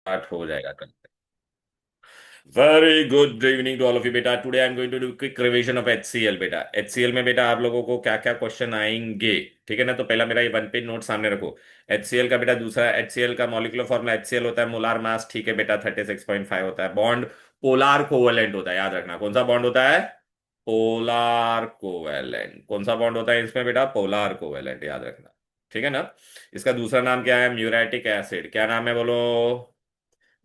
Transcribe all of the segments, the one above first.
Start हो जाएगा कल। Very good evening to all of you बेटा। Today I am going to do quick revision of HCL बेटा। HCL में बेटा आप लोगों को क्या क्या क्वेश्चन आएंगे, ठीक है ना। तो पहला मेरा ये वन पेज नोट सामने रखो। एचसीएल का बेटा दूसरा, एचसीएल का मॉलिक्यूलर फॉर्मूला एचसीएल होता है मोलार मास, ठीक है बेटा 36.5 होता है। बॉन्ड पोलार कोवेलेंट होता है, याद रखना कौन सा बॉन्ड होता है, पोलार कोवेलेंट। कौन सा बॉन्ड होता है इसमें बेटा, पोलार कोवेलेंट, याद रखना, ठीक है ना। इसका दूसरा नाम क्या है, म्यूरेटिक एसिड। क्या नाम है बोलो,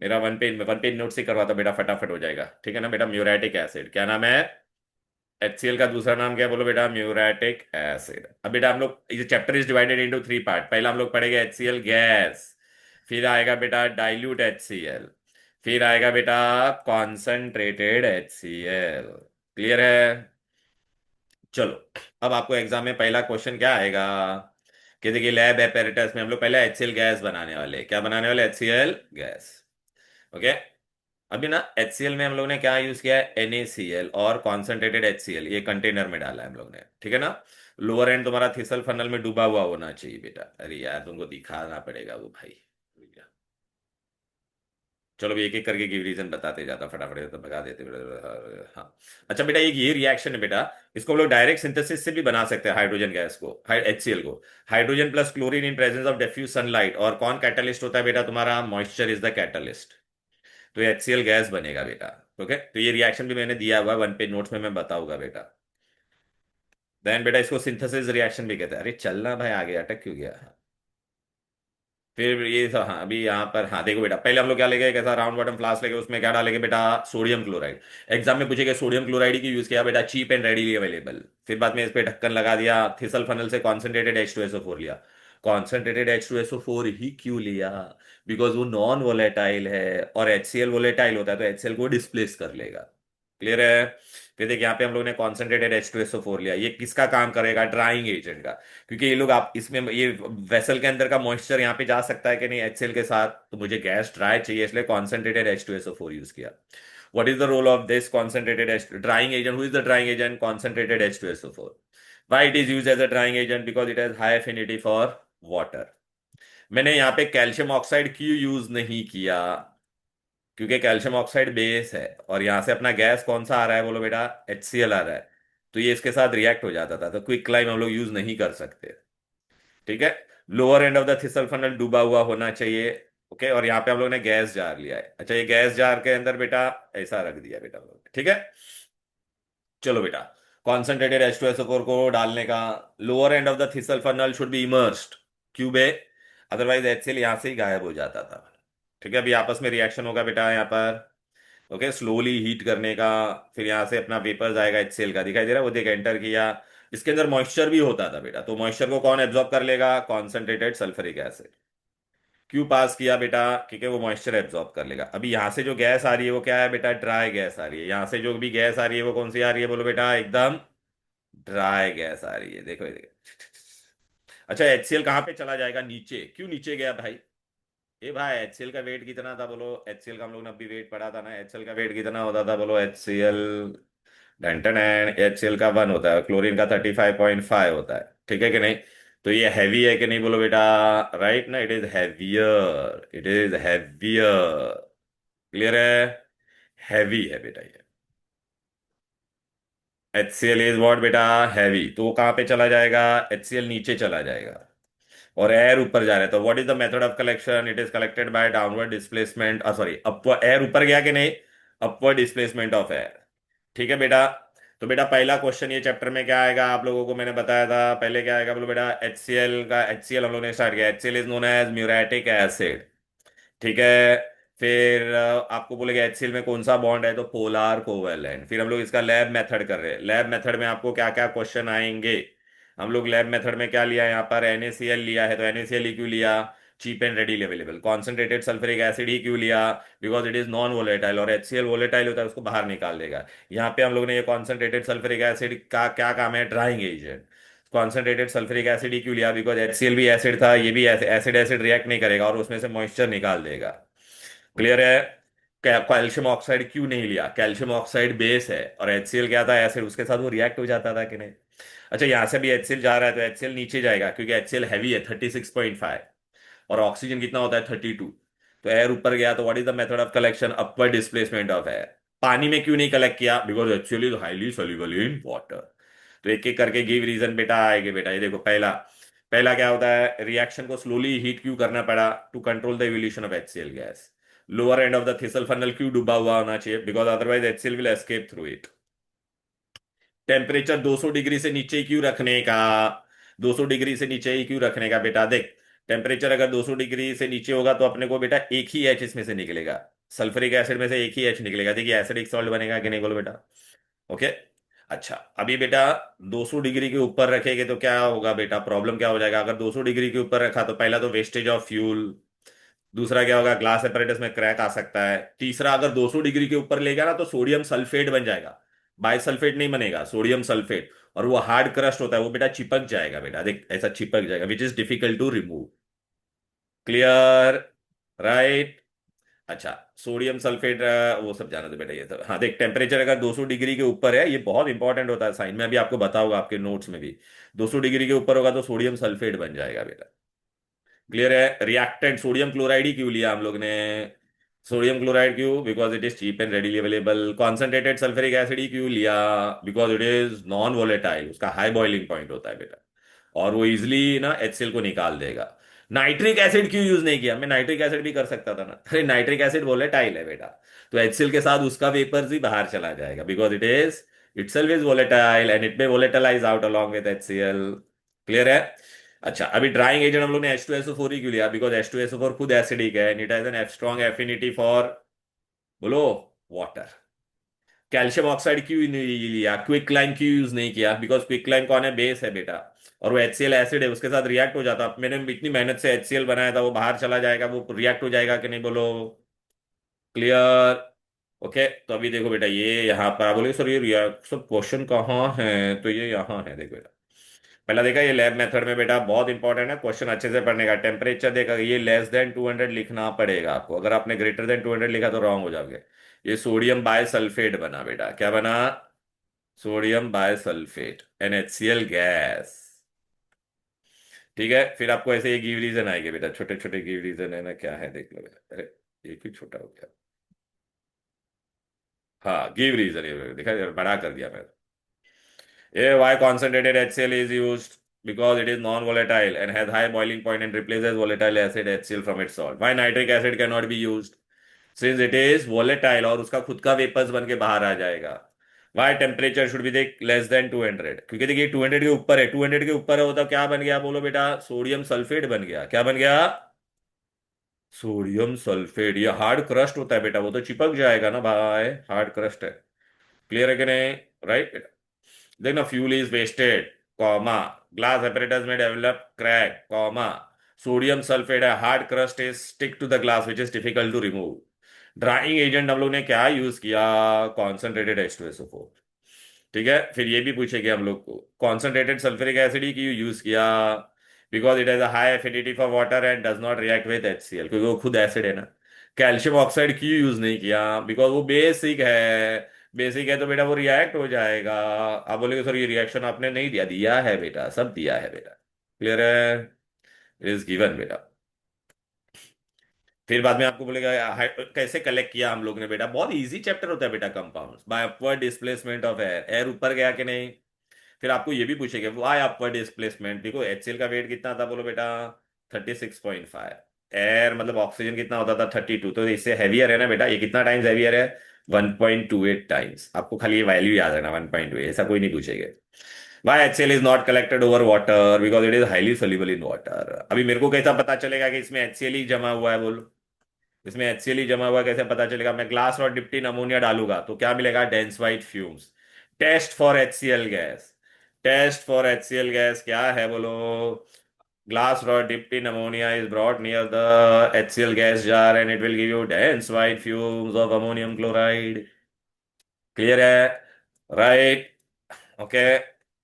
मेरा वन पेज नोट से करवा दो बेटा, फटाफट हो जाएगा, ठीक है ना बेटा। म्यूरेटिक एसिड क्या नाम है, एचसीएल का दूसरा नाम क्या है बोलो बेटा, म्यूरेटिक एसिड। अब बेटा हम लोग, ये chapter is divided into three part. पहला हम लोग पढ़ेंगे एचसीएल गैस, फिर आएगा बेटा डाइल्यूट एचसीएल, फिर आएगा बेटा कॉन्सेंट्रेटेड एचसीएल। क्लियर है। चलो, अब आपको एग्जाम में पहला क्वेश्चन क्या आएगा कि देखिए लैब एपेरेटस में हम लोग पहले एचसीएल गैस बनाने वाले हैं। क्या बनाने वाले, एचसीएल गैस। ओके। अभी ना HCl में हम लोग ने क्या यूज किया है, NaCl और कॉन्सेंट्रेटेड HCl, ये कंटेनर में डाला है हम लोग ने, ठीक है ना। लोअर एंड तुम्हारा थिसल फनल में डूबा हुआ होना चाहिए बेटा। अरे यार तुमको दिखाना पड़ेगा वो भाई। चलो भी एक एक करके की रीजन बताते जाता फटाफट, तो बता देते। हाँ। अच्छा बेटा, एक ये रिएक्शन है बेटा, इसको हम लोग डायरेक्ट सिंथेसिस से भी बना सकते हैं हाइड्रोजन गैस को, HCl को। Hydrogen plus chlorine in presence of diffuse sunlight. और कौन कैटलिस्ट होता है बेटा तुम्हारा, मॉइस्चर इज द कैटलिस्ट। तो ये HCl गैस बनेगा बेटा। ओके, तो ये रिएक्शन भी मैंने दिया हुआ है वन पेज नोट्स में, मैं बताऊंगा बेटा। देन बेटा इसको सिंथेसिस रिएक्शन भी कहते हैं। अरे चलना भाई, आगे अटक क्यों गया। फिर ये सब, हाँ अभी यहाँ पर, हाँ देखो बेटा, पहले हम लोग क्या लेंगे, कैसा राउंड बॉटम फ्लास्क लेंगे, उसमें क्या डालेंगे बेटा, सोडियम क्लोराइड। एग्जाम में पूछेगा सोडियम क्लोराइड की यूज किया बेटा, चीप एंड रेडीली अवेलेबल। फिर बाद में इस पे ढक्कन लगा दिया, थिसल फनल से कॉन्सेंट्रेटेड H2SO4 लिया। कॉन्सेंट्रेटेड H2SO4 ही क्यों लिया, बिकॉज वो नॉन वोलेटाइल है और HCl वोलेटाइल होता है, तो HCl को डिस्प्लेस कर लेगा। क्लियर है। फिर देखिए यहाँ पे हम लोग ने कॉन्सेंट्रेटेड H2SO4 लिया, ये किसका काम करेगा, ड्राइंग एजेंट का। क्योंकि ये लोग, आप इसमें ये वेसल के अंदर का मॉइस्चर यहाँ पे जा सकता है कि नहीं HCl के साथ, तो मुझे गैस ड्राई चाहिए, इसलिए कॉन्सेंट्रेटेड H2SO4 यूज किया। What is the role of this concentrated H drying agent, who is the drying agent, concentrated H2SO4। Why it is use as a drying agent, because it has high affinity for water. मैंने यहाँ पे calcium oxide क्यों use नहीं किया, क्योंकि calcium oxide base है, और यहां से अपना गैस कौन सा आ रहा है बोलो बेटा, HCl आ रहा है। तो ये इसके साथ रिएक्ट हो जाता था, तो क्विक क्लाइम हम लोग यूज नहीं कर सकते, ठीक है। Lower end of the thistle funnel डूबा हुआ होना चाहिए। ओके, और यहाँ पे हम लोग ने गैस जार लिया है। अच्छा, ये गैस जार के अंदर बेटा ऐसा रख दिया बेटा हम लोग ने, ठीक है। चलो बेटा, कॉन्सेंट्रेटेड H2SO4 को डालने का, lower end of the thistle funnel should B immersed, cube है, अदरवाइज HCl यहाँ से ही गायब हो जाता था। ठीक है, अभी आपस में रिएक्शन होगा बेटा यहाँ पर। ओके, स्लोली हीट करने का, फिर यहाँ से अपना वेपर्स आएगा HCl का, दिखाई दे रहा है वो, देख एंटर किया। इसके अंदर मॉइस्चर भी होता था बेटा, तो मॉइस्चर को कौन एब्जॉर्ब कर लेगा, कॉन्सेंट्रेटेड सल्फ्यूरिक एसिड। क्यों पास किया बेटा, क्योंकि वो मॉइस्चर एब्जॉर्ब कर लेगा। अभी यहाँ से जो गैस आ रही है वो क्या है बेटा, ड्राई गैस आ रही है। यहाँ से जो भी गैस आ रही है वो कौन सी आ रही है बोलो बेटा, एकदम ड्राई गैस आ रही है, देखो ये देखो। अच्छा, HCl कहाँ पे चला जाएगा, नीचे। क्यों नीचे गया भाई, ए भाई HCl का वेट कितना था बोलो, HCl का हम लोग ने अभी वेट पढ़ा था ना, HCl का वेट कितना होता था बोलो, HCl डेंटन एंड HCl का 1 होता है, क्लोरीन का 35.5 होता है, ठीक है कि नहीं। तो ये हैवी है कि नहीं बोलो बेटा, राइट ना, it is heavier, it is heavier. Clear है, हैवी है बेटा ये। HCl इज व्हाट बेटा, हैवी। तो वो कहाँ पे चला जाएगा, HCl नीचे चला जाएगा, और एयर ऊपर जा रहा है। तो what is the method of collection, it is collected by downward displacement, sorry upward, air ऊपर गया कि नहीं, अपवर्ड डिस्प्लेसमेंट ऑफ एयर। ठीक है बेटा। तो बेटा पहला क्वेश्चन ये चैप्टर में क्या आएगा, आप लोगों को मैंने बताया था पहले, क्या आएगा बोलो बेटा, HCl का, HCl हम लोग ने स्टार्ट किया, HCl is known as muriatic acid, ठीक है। फिर आपको बोलेगा HCl में कौन सा बॉन्ड है, तो पोलार कोवेलेंट। फिर हम लोग इसका लैब मेथड कर रहे हैं, लैब मेथड में आपको क्या क्या क्वेश्चन आएंगे। हम लोग लैब मेथड में क्या लिया है, यहाँ पर NaCl लिया है, तो NaCl ही क्यों लिया, cheap and readily available. Concentrated sulphuric acid ही क्यों लिया, because it is non volatile, और HCl वोलेटाइल होता है, उसको बाहर निकाल देगा। यहाँ पे हम लोग ने ये कॉन्सेंट्रेटेड सल्फ्यूरिक एसिड का क्या काम है, drying agent. Concentrated sulphuric acid ही क्यों लिया, बिकॉज HCl भी एसिड था, ये भी एसिड एसिड रिएक्ट नहीं करेगा और उसमें से मॉइस्चर निकाल देगा। क्लियर है। कैल्शियम ऑक्साइड क्यों नहीं लिया, कैल्शियम ऑक्साइड बेस है और HCl क्या था, एसिड, उसके साथ वो रिएक्ट हो जाता था कि नहीं। अच्छा, यहां से भी HCl जा रहा है, तो HCl नीचे जाएगा, क्योंकि HCl हैवी है 36.5, और ऑक्सीजन कितना होता है 32। तो एयर ऊपर गया तो what is the method of collection? Upward displacement of air. पानी में क्यों नहीं कलेक्ट किया? Because actually highly soluble in water. तो एक एक करके गिव रीजन बेटा आएंगे बेटा। ये देखो, पहला पहला क्या होता है, रिएक्शन को स्लोली हीट क्यों करना पड़ा? To control the evolution of HCl gas. Lower end of the thistle funnel क्यों डूबा हुआ होना चाहिए? Because otherwise HCl will escape through it. Temperature 200 degree से नीचे क्यों रखने का? 200 डिग्री से नीचे ही क्यों रखने का बेटा? देख, टेम्परेचर अगर 200 डिग्री से नीचे होगा तो अपने को बेटा एक ही एच इसमें से निकलेगा। सल्फ्यूरिक एसिड में से एक ही एच निकलेगा। देखिए एसिडिक सॉल्ट बनेगा कि नहीं, बोलो बेटा। ओके। अच्छा, अभी बेटा 200 डिग्री के ऊपर रखेंगे तो क्या होगा बेटा? प्रॉब्लम क्या हो जाएगा? अगर 200 डिग्री के ऊपर रखा तो पहला तो वेस्टेज ऑफ फ्यूल, दूसरा क्या होगा, ग्लास एपरेटस में क्रैक आ सकता है, तीसरा अगर 200 डिग्री के ऊपर लेगा ना तो सोडियम सल्फेट बन जाएगा। बाइसल्फेट नहीं बनेगा, सोडियम सल्फेट। और वो हार्ड क्रस्ट होता है, वो बेटा चिपक जाएगा बेटा, देख ऐसा चिपक जाएगा, which is difficult to remove. Clear? Right. अच्छा, सोडियम सल्फेट वो सब जाना दो बेटा, ये सब। हाँ देख, टेम्परेचर अगर 200 डिग्री के ऊपर है, ये बहुत इंपॉर्टेंट होता है साइन में, अभी आपको बताऊंगा आपके नोट्स में भी। 200 डिग्री के ऊपर होगा तो सोडियम सल्फेट बन जाएगा बेटा। क्लियर है? रिएक्टेंट सोडियम क्लोराइड ही क्यों लिया हम लोग ने? सोडियम क्लोराइड क्यों? Because it is cheap and readily available. Concentrated sulphuric acid ही क्यों लिया? Because it is non volatile, उसका हाई बॉइलिंग पॉइंट होता है बेटा, और वो इजिली ना HCl को निकाल देगा। नाइट्रिक एसिड क्यों यूज नहीं किया? मैं नाइट्रिक एसिड भी कर सकता था ना। अरे नाइट्रिक एसिड वोलेटाइल है बेटा, तो HCl के साथ उसका वेपर्स ही बाहर चला जाएगा, because it is itself is volatile and it may volatilize out along with HCl। Clear है? अच्छा, अभी ड्राइंग एजेंट हम लोग ने H2SO4 ही क्यों लिया? बिकॉज H2SO4 खुद एसिडिक है, it has an F strong affinity for, बोलो, वाटर। कैल्शियम ऑक्साइड क्यों नहीं लिया? क्विक लाइम क्यों यूज नहीं किया? बिकॉज क्विक लाइम कौन है? बेस है बेटा, और वो HCl एसिड है, उसके साथ रिएक्ट हो जाता। मैंने इतनी मेहनत से HCl बनाया था, वो बाहर चला जाएगा, वो रिएक्ट हो जाएगा कि नहीं, बोलो। क्लियर? ओके। तो अभी देखो बेटा, ये यहाँ पर आप बोले सर ये रिएक्शन क्वेश्चन कहाँ है, तो ये यहाँ है, देखो बेटा। पहला देखा, ये लैब मेथड में बेटा बहुत इंपॉर्टेंट है, क्वेश्चन अच्छे से पढ़ने का। टेम्परेचर देखा, ये लेस देन 200 लिखना पड़ेगा आपको, अगर आपने ग्रेटर देन 200 लिखा तो रॉन्ग हो जाओगे। ये सोडियम बायसल्फेट बना बेटा, क्या बना? Sodium bisulphate, NaCl gas. ठीक है, फिर आपको ऐसे ये गिव रीजन आएंगे बेटा, छोटे छोटे गिव रीजन है ना, क्या है देख लो बेटा। अरे एक ही छोटा हो गया। हाँ, गिव रीजन, ये देखा, बड़ा कर दिया मैंने। A, why concentrated HCl is used? Because it is non-volatile and has high boiling point and replaces volatile acid HCl from its salt. Why nitric acid cannot be used? Since it is volatile और उसका खुद का vapours बन के बाहर आ जाएगा। Why temperature should be देख less than 200? क्योंकि देखिए 200 के ऊपर है, 200 के ऊपर है, तो क्या बन गया बोलो बेटा? सोडियम सल्फेट बन गया। क्या बन गया? Sodium sulphate. ये हार्ड क्रस्ट होता है बेटा, वो तो चिपक जाएगा ना भाई, हार्ड क्रस्ट है। क्लियर है कि नहीं? राइट। देखना, fuel is wasted, comma, glass apparatus में develop crack, comma, sodium sulphate है, hard crust is stick to the glass which is difficult to remove. Drying agent हम लोग ने क्या यूज किया? Concentrated H2SO4। ठीक है, फिर ये भी पूछेगा हम लोग को, कॉन्सेंट्रेटेड सल्फ्यूरिक एसिड ही क्यों यूज किया? Because it has a high affinity for water and does not react with HCl, क्योंकि वो खुद एसिड है ना। कैल्शियम ऑक्साइड क्यों यूज नहीं किया? बिकॉज वो बेसिक है। बेसिक है तो बेटा वो रिएक्ट हो जाएगा। आप बोलेगे सर ये रिएक्शन आपने नहीं दिया, दिया है बेटा, सब दिया है बेटा। क्लियर है? इज गिवन बेटा। फिर बाद में आपको बोलेगा कैसे कलेक्ट किया हम लोग ने बेटा, बहुत इजी चैप्टर होता है बेटा, compounds by upward displacement of air. Air ऊपर गया कि नहीं? फिर आपको ये भी पूछेगा वाई अपवर्ड डिस्प्लेसमेंट। देखो HCl का वेट कितना था, बोलो बेटा? 36.5। एयर मतलब ऑक्सीजन कितना होता था? 32। तो इससे हैवियर है ना बेटा, ये कितना टाइम्स हैवियर है? 1.28 टाइम्स। आपको खाली ये वैल्यू याद रखना, 1.28, ऐसा कोई नहीं पूछेगा। Why HCl is not collected over water? Because it is highly soluble in water। अभी मेरे को कैसा पता चलेगा कि इसमें HCl ही जमा हुआ है, बोलो? इसमें HCl ही जमा हुआ है, कैसे पता चलेगा? मैं ग्लास और डिप्टी अमोनिया डालूंगा तो क्या मिलेगा? Dense white fumes. Test for HCl gas. Test for HCl gas क्या है, बोलो? Glass rod dipped in ammonia is brought near the HCl gas jar and it will give you dense white fumes of ammonium chloride। Clear है? Right. Okay.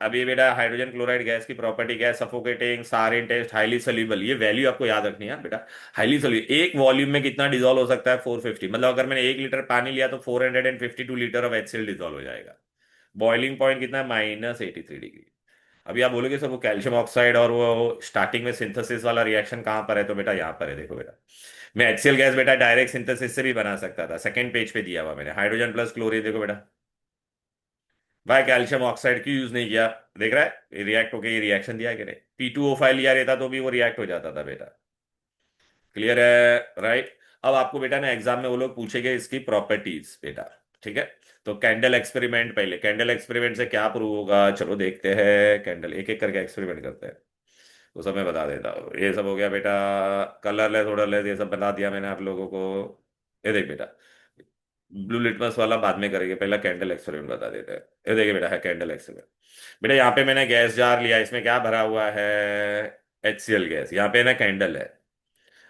अभी बेटा hydrogen chloride gas की property क्या है? Suffocating, सारिन test, highly soluble. ये value आपको याद रखनी है बेटा। हाईली सोल्यूबल, एक वॉल्यूम में कितना डिजोल्व हो सकता है? 450। मतलब अगर मैंने 1 लीटर पानी लिया तो 452 लीटर ऑफ HCl डिजोल्व हो जाएगा। बॉइलिंग पॉइंट कितना है? -83 डिग्री। अभी आप बोलोगे सर वो कैल्शियम ऑक्साइड और वो स्टार्टिंग में सिंथेसिस वाला रिएक्शन कहाँ पर है, तो बेटा यहाँ पर है, देखो बेटा। मैं HCl गैस बेटा डायरेक्ट सिंथेसिस से भी बना सकता था, सेकंड पेज पे दिया हुआ मैंने, हाइड्रोजन प्लस क्लोरीन, देखो बेटा। भाई कैल्शियम ऑक्साइड क्यों यूज नहीं किया? देख रहा है रिएक्ट होके ये रिएक्शन दिया कि नहीं, P2O5 लिया रहता तो भी वो रिएक्ट हो जाता था बेटा। क्लियर है? राइट। अब आपको बेटा ना एग्जाम में वो लोग पूछेंगे इसकी प्रॉपर्टीज बेटा। ठीक है। तो कैंडल एक्सपेरिमेंट, पहले कैंडल एक्सपेरिमेंट से क्या प्रूव होगा, चलो देखते हैं। कैंडल एक एक करके एक्सपेरिमेंट करते हैं। वो सब मैं बता देता हूँ। ये सब हो गया बेटा, कलरलेस ऑर्डरलेस ये सब बता दिया मैंने आप लोगों को। ये देख बेटा, ब्लू लिटमस वाला बाद में करेंगे, पहला कैंडल एक्सपेरिमेंट बता देते हैं। ये देखिए बेटा है कैंडल एक्सपेरिमेंट। बेटा यहाँ पे मैंने गैस जार लिया, इसमें क्या भरा हुआ है? HCl gas. यहाँ पे ना कैंडल है।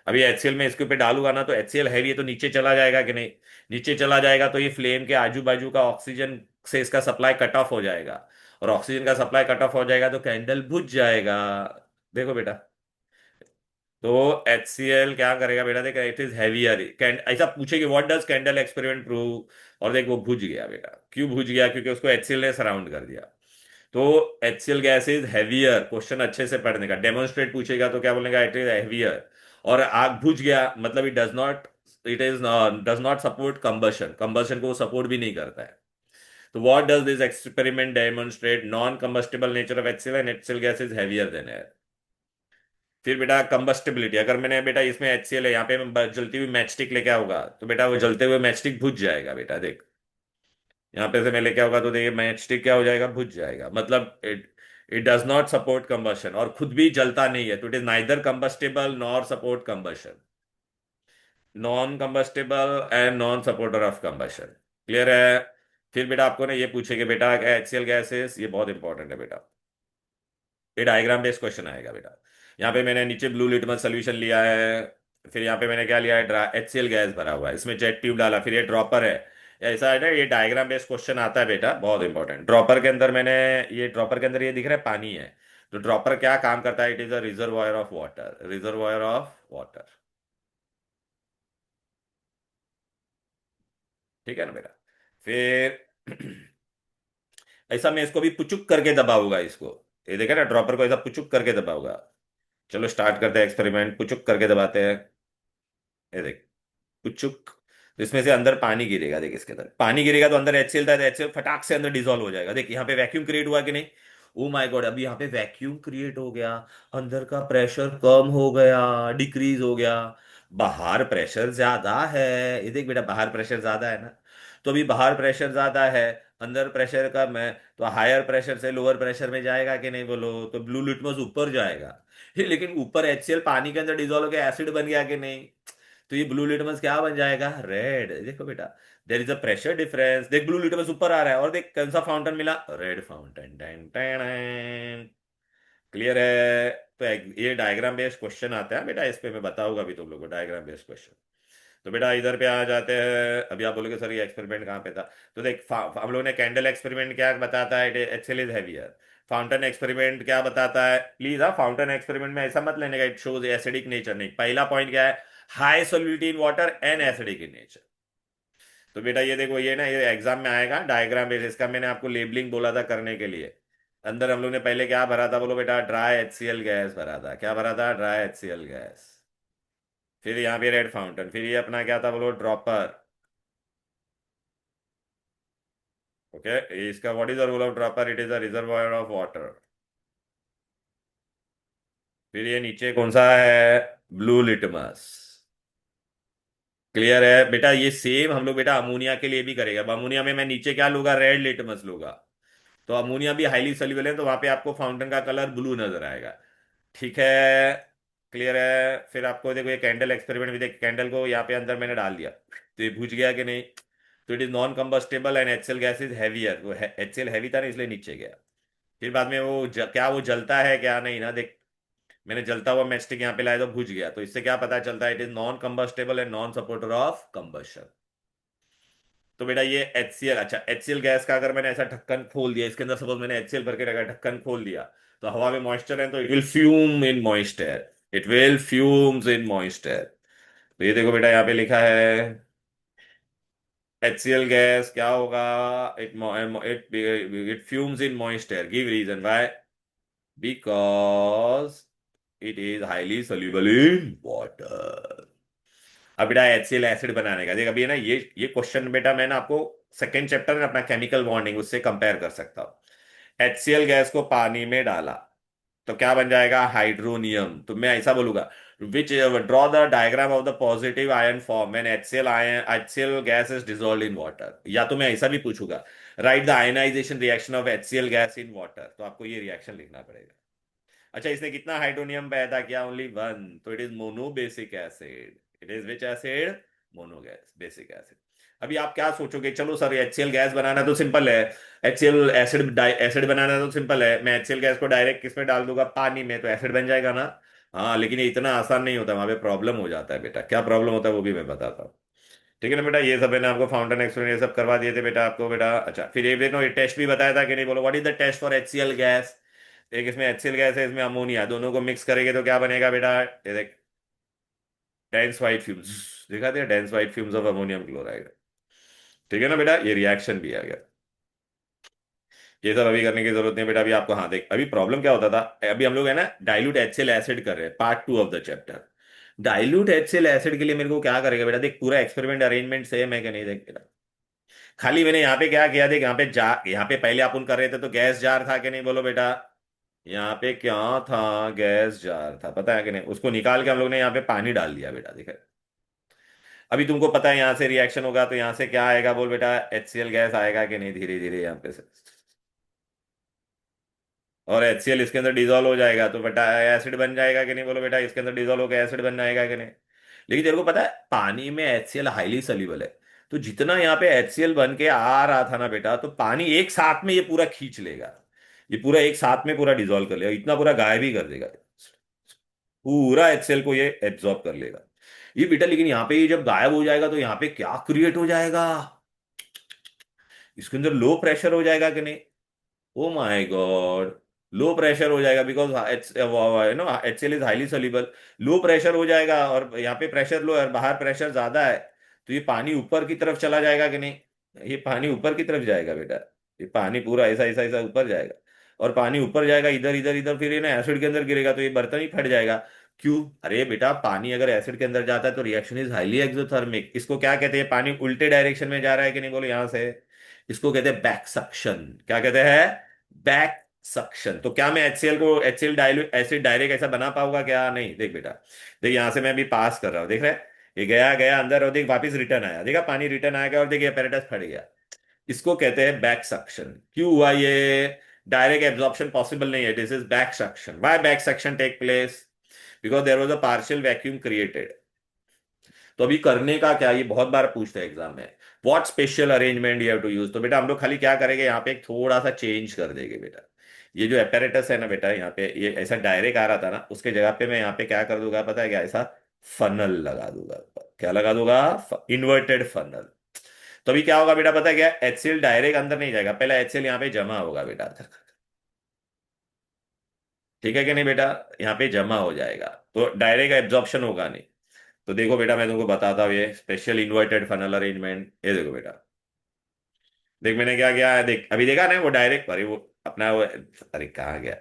अभी HCl में इसके ऊपर डालूंगा ना तो HCl हैवी है तो नीचे चला जाएगा कि नहीं? नीचे चला जाएगा तो ये फ्लेम के आजू बाजू का ऑक्सीजन से इसका सप्लाई कट ऑफ हो जाएगा। और ऑक्सीजन का सप्लाई कट ऑफ हो जाएगा तो कैंडल बुझ जाएगा। देखो बेटा, तो HCl क्या करेगा बेटा, देख इट इज हैवियर। ऐसा पूछेगी what does candle experiment prove, और देख वो बुझ गया बेटा। क्यों बुझ गया? क्योंकि उसको HCl ने सराउंड कर दिया। तो HCl gas is heavier, question अच्छे से पढ़ने का, डेमोन्स्ट्रेट पूछेगा तो क्या बोलेगा, इट इज हैवियर। और आग बुझ गया मतलब it does not support combustion, combustion को वो सपोर्ट भी नहीं करता है। तो what does this experiment demonstrate? Non combustible nature of HCl and HCl gas is heavier than air. फिर बेटा कंबस्टिबिलिटी, अगर मैंने बेटा इसमें HCl है, यहाँ पे मैं जलती हुई मैच स्टिक लेके आऊंगा तो बेटा वो जलते हुए मैच स्टिक बुझ जाएगा बेटा, देख। यहाँ पे से मैं लेके आऊंगा तो देखिए मैच स्टिक क्या हो जाएगा, बुझ जाएगा। मतलब it it does not support combustion, और खुद भी जलता नहीं है, तो it is neither combustible nor support combustion. Non combustible and non supporter of combustion. Clear है? फिर बेटा आपको ना ये पूछेगा बेटा HCl गैसेस, ये बहुत इंपॉर्टेंट है बेटा। ये डायग्राम बेस्ड क्वेश्चन आएगा बेटा। यहाँ पे मैंने नीचे ब्लू लिटमस सोल्यूशन लिया है। फिर यहाँ पे मैंने क्या लिया है, HCl गैस भरा हुआ है, इसमें जेट ट्यूब डाला, फिर ये ड्रॉपर है। ऐसा है ना, ये डायग्राम बेस्ड क्वेश्चन आता है बेटा, बहुत इंपॉर्टेंट। ड्रॉपर के अंदर मैंने, ये ड्रॉपर के अंदर ये दिख रहा है पानी है। तो ड्रॉपर क्या काम करता है? It is a reservoir of water, reservoir of water. ठीक है ना बेटा? फिर ऐसा मैं इसको भी पुचुक करके दबाऊंगा इसको। ये देखा ना, ड्रॉपर को ऐसा पुचुक करके दबाऊंगा। चलो स्टार्ट करते हैं एक्सपेरिमेंट, पुचुक करके दबाते हैं। ये देख, पुचुक। तो इसमें से अंदर पानी गिरेगा, देख इसके अंदर पानी गिरेगा तो अंदर HCl था, तो HCl फटाक से अंदर डिसॉल्व हो जाएगा। देख यहाँ पे वैक्यूम क्रिएट हुआ कि नहीं? ओ माय गॉड, अभी यहाँ पे वैक्यूम क्रिएट हो गया। अंदर का प्रेशर कम हो गया, डिक्रीज हो गया। बाहर प्रेशर ज्यादा है। ये देख बेटा, बाहर प्रेशर ज्यादा है ना। तो अभी बाहर प्रेशर ज्यादा है, अंदर प्रेशर कम है, तो हायर प्रेशर से लोअर प्रेशर में जाएगा कि नहीं बोलो? तो ब्लू लिटमस ऊपर जाएगा। लेकिन ऊपर HCl पानी के अंदर डिजोल्व होकर एसिड बन गया कि नहीं? तो ये ब्लू लिटमस क्या बन जाएगा, रेड। देखो बेटा, there is a pressure difference. देख ब्लू लिटमस ऊपर आ रहा है, और देख कौन सा फाउंटेन मिला, रेड फाउंटेन। क्लियर है? तो ये डायग्राम बेस्ड क्वेश्चन आता है बेटा, इस पे मैं बताऊंगा भी तुम लोग को डायग्राम बेस्ड क्वेश्चन। तो बेटा इधर पे आ जाते हैं। अभी आप बोलोगे सर ये एक्सपेरिमेंट कहाँ पे था? तो देख हम लोग ने कैंडल एक्सपेरिमेंट क्या बताता है, HCl is heavier. Fountain experiment क्या बताता है? प्लीज हाँ, फाउंटेन एक्सपेरिमेंट में ऐसा मत लेने का इट शोज एसिडिक नेचर, नहीं। पहला पॉइंट क्या है, high solubility in water and acidic in nature. तो बेटा ये देखो, ये ना ये एग्जाम में आएगा डायग्राम बेस, इसका मैंने आपको लेबलिंग बोला था करने के लिए। अंदर हम लोग ने पहले क्या भरा था बोलो बेटा, ड्राई HCl गैस भरा था। क्या भरा था? Dry HCl gas. फिर यहाँ पे रेड फाउंटेन, फिर ये अपना क्या था बोलो, ड्रॉपर। ओके, इसका what is the role of dropper? It is a reservoir of water. फिर ये नीचे कौन सा है, ब्लू लिटमस। क्लियर है बेटा? ये सेम हम लोग बेटा अमोनिया के लिए भी करेगा। अब अमोनिया में मैं नीचे क्या लूंगा, रेड लिटमस लूंगा। तो अमोनिया भी हाईली सोल्यूबल है, तो वहां पे आपको फाउंटेन का कलर ब्लू नजर आएगा। ठीक है? क्लियर है? फिर आपको देखो ये कैंडल एक्सपेरिमेंट भी देख, कैंडल को यहाँ पे अंदर मैंने डाल दिया तो ये बुझ गया कि नहीं? तो it is non combustible and HCl gas is heavier. वो HCl हैवी था ना, इसलिए नीचे गया। फिर बाद में वो क्या वो जलता है क्या नहीं ना, देख मैंने जलता हुआ मैचस्टिक यहाँ पे लाया तो बुझ गया, तो इससे क्या पता चलता है, it is non combustible and non supporter of combustion. तो बेटा ये HCl, अच्छा HCl गैस का अगर मैंने ऐसा ढक्कन खोल दिया, इसके अंदर सपोज मैंने HCl भर के रखा, ढक्कन खोल दिया, तो हवा में मॉइस्चर है तो it will fume in moisture, it will fumes in moisture. तो ये देखो बेटा यहाँ पे लिखा है HCl गैस क्या होगा, it it it fumes in moisture, give reason why, because it is highly soluble in water। अब बेटा HCl एसिड बनाने का देख, अभी है ना ये क्वेश्चन बेटा मैं ना आपको सेकेंड चैप्टर में अपना केमिकल बॉन्डिंग उससे कंपेयर कर सकता हूँ। HCl गैस को पानी में डाला तो क्या बन जाएगा, हाइड्रोनियम। तो मैं ऐसा बोलूंगा, which draw the diagram of the positive ion form when HCl ion HCl gas is dissolved in water. या तो मैं ऐसा भी पूछूंगा, write the ionization reaction of HCl gas in water, तो आपको ये रिएक्शन लिखना पड़ेगा। अच्छा, इसने कितना हाइड्रोनियम पैदा किया, ओनली वन, तो it is mono basic acid. It is which acid, mono gas basic acid. अभी आप क्या सोचोगे, चलो सर HCl गैस बनाना तो सिंपल है, HCl एसिड एसिड बनाना तो सिंपल है, मैं HCl गैस को डायरेक्ट किस में डाल दूंगा, पानी में, तो एसिड बन जाएगा ना। हाँ, लेकिन ये इतना आसान नहीं होता, वहां पे प्रॉब्लम हो जाता है बेटा। क्या प्रॉब्लम होता है वो भी मैं बताता हूँ। ठीक है ना बेटा, ये सब है ना आपको फाउंटेन एक्सपेरिमेंट ये सब करवा दिए थे बेटा आपको बेटा। अच्छा, फिर ये देखो, ये टेस्ट भी बताया था कि नहीं, बोलो what is the test for HCl gas. एक इसमें HCl गैस है, इसमें अमोनिया, दोनों को मिक्स करेंगे तो क्या बनेगा बेटा, ये देख, डेंस वाइट फ्यूम्स। दिखा दिया, dense white fumes of ammonium chloride. ठीक है ना बेटा, ये रिएक्शन भी आ गया। ये सब अभी करने की जरूरत नहीं बेटा, अभी आपको, हाँ देख, अभी प्रॉब्लम क्या होता था, अभी हम लोग है ना डाइल्यूट HCl एसिड कर रहे हैं, part 2 of the chapter. Dilute HCl acid के लिए मेरे को क्या करेगा बेटा, देख पूरा एक्सपेरिमेंट अरेंजमेंट सेम है कि नहीं, देख बेटा। खाली मैंने यहाँ पे क्या किया, देख यहाँ पे यहाँ पे पहले अपन कर रहे थे तो गैस जार था कि नहीं, बोलो बेटा। यहाँ पे क्या था, गैस जार था, पता है कि नहीं, उसको निकाल के हम लोग ने यहाँ पे पानी डाल दिया बेटा, देखा। अभी तुमको पता है यहाँ से रिएक्शन होगा तो यहाँ से क्या आएगा, बोल बेटा, HCl गैस आएगा कि नहीं, धीरे धीरे यहाँ पे से। और HCl इसके अंदर डिजोल्व हो जाएगा तो बेटा एसिड बन जाएगा कि नहीं, बोलो बेटा, इसके अंदर डिजोल्व होकर एसिड बन जाएगा कि नहीं। लेकिन तेरे को पता है पानी में HCl हाईली सॉल्युबल है, तो जितना यहाँ पे HCl बन के आ रहा था ना बेटा, तो पानी एक साथ में ये पूरा खींच लेगा, ये पूरा एक साथ में पूरा डिजोल्व कर लेगा, इतना पूरा गायब ही कर देगा, पूरा HCl को ये एब्जॉर्ब कर लेगा ये बेटा। लेकिन यहाँ पे ये जब गायब हो जाएगा तो यहाँ पे क्या क्रिएट हो जाएगा, इसके अंदर लो प्रेशर हो जाएगा कि नहीं। Oh my god, low pressure हो जाएगा, because no HCl is highly soluble. Low pressure हो जाएगा और यहाँ पे प्रेशर लो है और बाहर प्रेशर ज्यादा है, तो ये पानी ऊपर की तरफ चला जाएगा कि नहीं, ये पानी ऊपर की तरफ जाएगा बेटा। ये पानी पूरा ऐसा ऐसा ऐसा ऊपर जाएगा, और पानी ऊपर जाएगा इधर इधर इधर, फिर ये ना एसिड के अंदर गिरेगा तो ये बर्तन ही फट जाएगा। क्यों, अरे बेटा पानी अगर एसिड के अंदर जाता है तो रिएक्शन इज हाईली एक्सोथर्मिक। इसको क्या कहते हैं, पानी उल्टे डायरेक्शन में जा रहा है कि नहीं, बोलो यहाँ से, इसको कहते हैं बैक सक्शन। क्या कहते हैं, बैक सक्शन। तो क्या मैं HCl को HCl डाइल्यूट एसिड डायरेक्ट ऐसा बना पाऊंगा क्या, नहीं। देख बेटा, देख यहां से मैं अभी पास कर रहा हूं, देख रहे हैं? ये गया गया अंदर और देख वापस रिटर्न आया, देखा पानी रिटर्न आया गया, और देख ये apparatus फट गया। इसको कहते हैं बैक सक्शन। क्यों हुआ ये, डायरेक्ट एब्जॉर्प्शन पॉसिबल नहीं है, this is back suction. Why back suction take place, because there was a partial vacuum created. तो अभी करने का क्या, ये बहुत बार पूछते हैं एग्जाम में, what special arrangement you have to use. तो बेटा हम लोग खाली क्या करेंगे, यहाँ पे एक थोड़ा सा चेंज कर देंगे बेटा। ये जो apparatus है ना बेटा, यहाँ पे ये ऐसा डायरेक्ट आ रहा था ना, उसके जगह पे मैं यहाँ पे क्या कर दूंगा पता है क्या, ऐसा फनल लगा दूंगा। क्या लगा दूंगा, इन्वर्टेड फनल। तो अभी क्या होगा बेटा पता है क्या, HCl डायरेक्ट अंदर नहीं जाएगा, पहले HCl यहाँ पे जमा होगा बेटा। ठीक है कि नहीं बेटा, यहाँ पे जमा हो जाएगा, तो डायरेक्ट एब्जॉर्प्शन होगा नहीं। तो देखो बेटा मैं तुमको बताता हूँ ये स्पेशल इन्वर्टेड फनल अरेंजमेंट, ये देखो बेटा। देख मैंने क्या किया है, देख अभी देखा ना वो डायरेक्ट, अरे वो अपना वो, अरे कहाँ गया,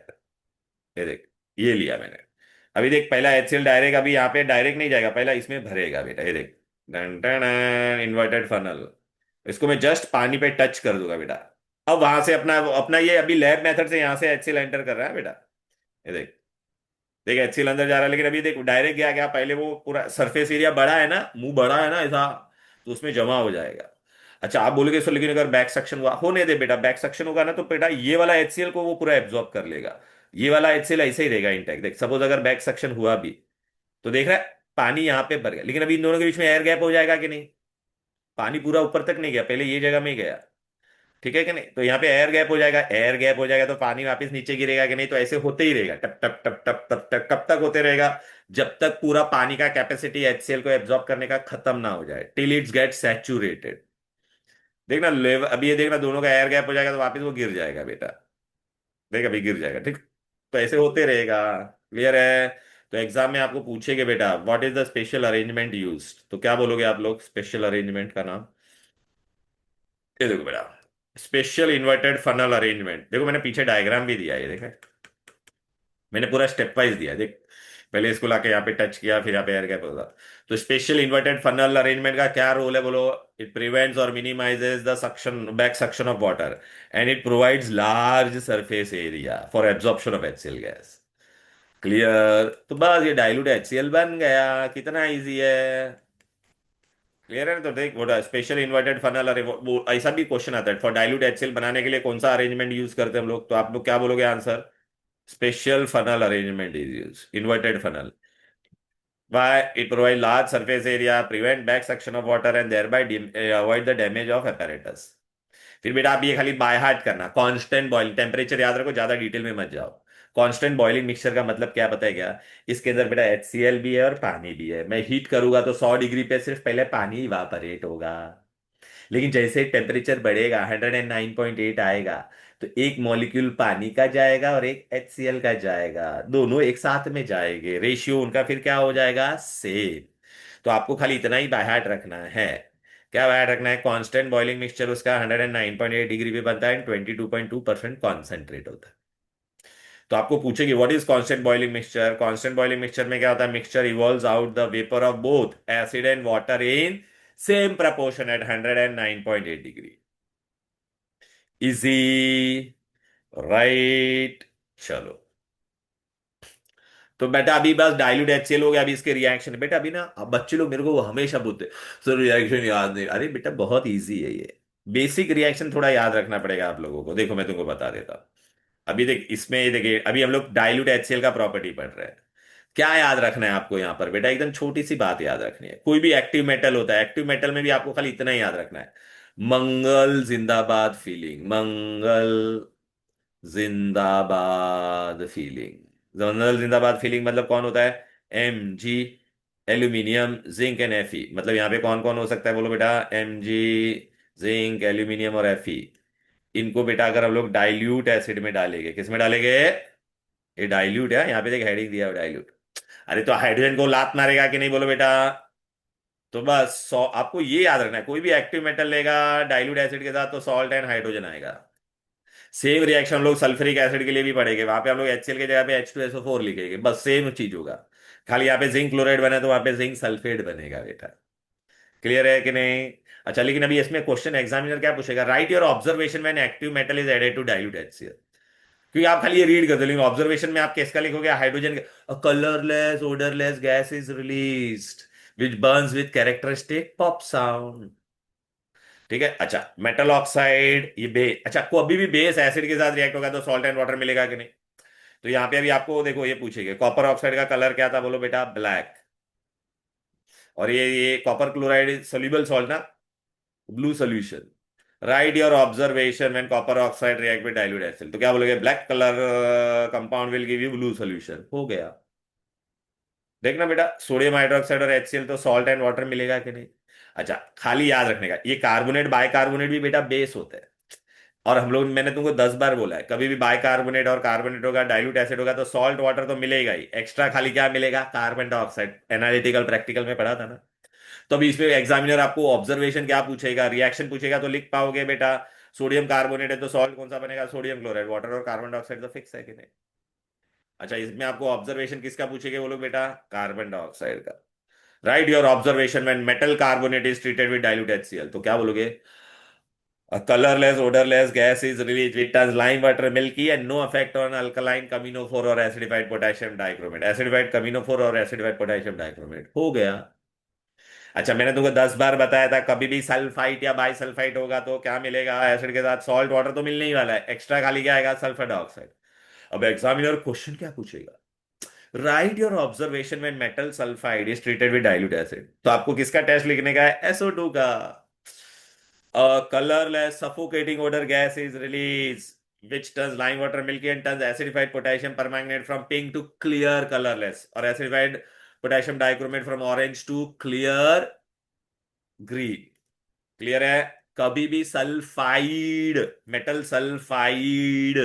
ये देख, ये लिया मैंने। अभी देख पहला HCl डायरेक्ट अभी यहाँ पे डायरेक्ट नहीं जाएगा, पहला इसमें भरेगा बेटा, ये देख, डन डन इन्वर्टेड फनल। इसको मैं जस्ट पानी पे टच कर दूंगा बेटा। अब वहां से अपना अपना ये अभी लैब मेथड से यहाँ से HCl एंटर कर रहा है बेटा। ये देख, देख HCl अंदर जा रहा है, लेकिन अभी देख डायरेक्ट गया क्या, पहले वो पूरा सरफेस एरिया बड़ा है ना, मुंह बड़ा है ना ऐसा, तो उसमें जमा हो जाएगा। अच्छा आप बोलोगे सर लेकिन अगर बैक सक्शन हुआ, होने दे बेटा, बैक सक्शन होगा ना तो बेटा ये वाला HCl को वो पूरा एब्जॉर्ब कर लेगा। ये वाला HCl ऐसे ही रहेगा इंटैक्ट। देख सपोज अगर बैक सक्शन हुआ भी, तो देख रहा है पानी यहाँ पे भर गया, लेकिन अभी इन दोनों के बीच में एयर गैप हो जाएगा कि नहीं, पानी पूरा ऊपर तक नहीं गया, पहले ये जगह में ही गया। ठीक है कि नहीं, तो यहाँ पे एयर गैप हो जाएगा, एयर गैप हो जाएगा तो पानी वापस नीचे गिरेगा कि नहीं, तो ऐसे होते ही रहेगा, टप टप टप टप टप टप, कब तक होते रहेगा, जब तक पूरा पानी का कैपेसिटी HCl को एब्जॉर्ब करने का खत्म ना हो जाए, टिल इट्स गेट सैचुरेटेड। देखना लेवल, अभी ये देखना दोनों का एयर गैप हो जाएगा तो वापस वो गिर जाएगा बेटा। देख अभी गिर जाएगा, ठीक। तो ऐसे होते रहेगा, क्लियर है। तो एग्जाम में आपको पूछेगा बेटा what is the special arrangement used, तो क्या बोलोगे आप लोग स्पेशल अरेंजमेंट का नाम। ये देखो बेटा, स्पेशल इन्वर्टेड फनल अरेंजमेंट, देखो मैंने पीछे डायग्राम भी दिया है, ये देखा, मैंने पूरा स्टेप वाइज दिया है, देख। पहले इसको लाके यहाँ पे टच किया, फिर यहाँ पे एयर गैप होगा। तो स्पेशल इन्वर्टेड फनल अरेंजमेंट का क्या रोल है बोलो? इट प्रिवेंट्स और minimises the suction, back suction of water, and it provides large surface area for absorption of HCl gas. Clear? तो बस ये डाइल्यूट HCl बन गया, कितना इजी है। क्लियर है ना? तो देख, वो स्पेशल इन्वर्टेड फनल, अरे वो ऐसा भी क्वेश्चन आता है, फॉर डाइल्यूट HCl बनाने के लिए कौन सा अरेंजमेंट यूज करते हैं हम लोग, तो आप लोग क्या बोलोगे answer? Special funnel arrangement is use, inverted funnel. Why? It provides large surface area, prevent back suction of water and thereby avoid the damage of apparatus. फिर बेटा आप ये खाली बाय हार्ट करना, कांस्टेंट बॉइलिंग टेम्परेचर याद रखो, ज्यादा detail में मत जाओ। कांस्टेंट बॉइलिंग मिक्सचर का मतलब क्या पता है क्या? इसके अंदर बेटा HCl भी है और पानी भी है। मैं हीट करूंगा तो 100 डिग्री पे सिर्फ पहले पानी इवापरेट होगा, लेकिन जैसे टेम्परेचर बढ़ेगा 109.8 आएगा, तो एक मॉलिक्यूल पानी का जाएगा और एक HCl का जाएगा, दोनों एक साथ में जाएंगे, रेशियो उनका फिर क्या हो जाएगा? सेम। तो आपको खाली इतना ही बाय हार्ट रखना है। क्या बाय हार्ट रखना है? कांस्टेंट बॉइलिंग मिक्सचर उसका 109.8 डिग्री पे बनता है एंड 22.2% कॉन्सेंट्रेट होता है। तो आपको पूछेगी what is constant boiling mixture? Constant boiling mixture में क्या होता है? Mixture evolves out the vapour of both acid and water in same proportion at 109.8 degree. Easy, right? चलो, तो बेटा अभी बस डाइल्यूट HCl हो गया। अभी इसके रिएक्शन बेटा, अभी ना अब बच्चे लोग मेरे को वो हमेशा बोलते सर रिएक्शन याद नहीं। अरे बेटा बहुत इजी है ये, बेसिक रिएक्शन थोड़ा याद रखना पड़ेगा आप लोगों को। देखो मैं तुमको बता देता हूं। अभी देख, इसमें ये देखिए, अभी हम लोग डाइल्यूट HCl का प्रॉपर्टी पढ़ रहे हैं। क्या याद रखना है आपको यहाँ पर बेटा? एकदम छोटी सी बात याद रखनी है। कोई भी एक्टिव मेटल होता है, एक्टिव मेटल में भी आपको खाली इतना ही याद रखना है, मंगल जिंदाबाद फीलिंग, मंगल जिंदाबाद फीलिंग। मंगल जिंदाबाद फीलिंग मतलब कौन होता है? Mg, aluminium, zinc and Fe। मतलब यहाँ पे कौन कौन हो सकता है बोलो बेटा? Mg, जिंक, एल्यूमिनियम और Fe। इनको बेटा अगर हम लोग डाइल्यूट एसिड में डालेंगे, किस में डालेंगे? ये डाइल्यूट है, यहाँ पे देख हेडिंग दिया है डाइल्यूट। अरे तो हाइड्रोजन को लात मारेगा कि नहीं बोलो बेटा? तो बस आपको ये याद रखना है, कोई भी एक्टिव मेटल लेगा डाइल्यूट एसिड के साथ तो सॉल्ट एंड हाइड्रोजन आएगा। सेम रिएक्शन हम लोग सल्फ्यूरिक एसिड के लिए भी पढ़ेंगे, वहां पे हम लोग HCl की जगह पे H2SO4 लिखेंगे, बस सेम चीज होगा। खाली यहाँ पे जिंक क्लोराइड बने तो वहां पे जिंक सल्फेट बनेगा बेटा। क्लियर है कि नहीं? अच्छा, लेकिन अभी इसमें क्वेश्चन एग्जामिनर क्या पूछेगा? Write your observation when active metal is added to dilute HCl। क्योंकि आप खाली ये रीड करते हो, लेकिन ऑब्जर्वेशन में आप किसका लिखोगे? Hydrogen. Colourless odourless gas is released which Burns with characteristic pop sound. ठीक है। अच्छा, मेटल ऑक्साइड ये अच्छा, को अभी भी बेस एसिड के साथ रिएक्ट होगा तो सॉल्ट एंड वाटर मिलेगा कि नहीं? तो यहाँ पे अभी आपको देखो ये पूछेगा कॉपर ऑक्साइड का कलर क्या था बोलो बेटा? ब्लैक। और ये कॉपर क्लोराइड सोल्यूबल सॉल्ट ना, blue solution. Right your observation when copper oxide react with dilute acid, तो क्या बोलोगे? Black colour compound will give you blue solution. हो गया। देखना बेटा, सोडियम हाइड्रोक्साइड और HCl तो सॉल्ट एंड वाटर मिलेगा कि नहीं? अच्छा, खाली याद रखने का, ये कार्बोनेट बाइकार्बोनेट भी बेटा बेस होता है। और हम लोग, मैंने तुमको 10 बार बोला है, कभी भी बाइकार्बोनेट और कार्बोनेट होगा, डाइल्यूट एसिड होगा तो सॉल्ट वाटर तो मिलेगा ही, एक्स्ट्रा खाली क्या मिलेगा? Carbon dioxide. एनालिटिकल प्रैक्टिकल में पढ़ा था ना। तो अभी इसमें एग्जामिनर आपको ऑब्जर्वेशन क्या पूछेगा, रिएक्शन पूछेगा, तो लिख पाओगे बेटा? सोडियम कार्बोनेट है तो सॉल्ट कौन सा बनेगा? Sodium chloride. वाटर और कार्बन डाइऑक्साइड तो फिक्स है कि नहीं? अच्छा, इसमें आपको ऑब्जर्वेशन किसका पूछेगा बोलो बेटा? कार्बन डाइऑक्साइड का। Right your observation when metal carbonate is treated with dilute HCl, तो क्या बोलोगे? A colorless, odorless gas is released which turns lime water milky and no effect on alkaline caminophore or acidified potassium dichromate. Acidified caminophore और acidified potassium dichromate हो गया। अच्छा, मैंने तुमको 10 बार बताया था, कभी भी सल्फाइट या बाई सल्फाइट होगा तो क्या मिलेगा एसिड के साथ? सॉल्ट वाटर तो मिलने ही वाला है, एक्स्ट्रा खाली क्या आएगा? Sulphur dioxide. अब एग्जामिनर क्वेश्चन क्या पूछेगा? Write your observation when metal sulphide is treated with dilute acid, तो आपको किसका टेस्ट लिखने का है? SO2 का। A colorless, suffocating odor gas is released, which turns lime water milky and turns acidified potassium permanganate from pink to clear colorless, or acidified potassium dichromate from orange to clear green. Clear है? कभी भी sulphide, metal sulphide,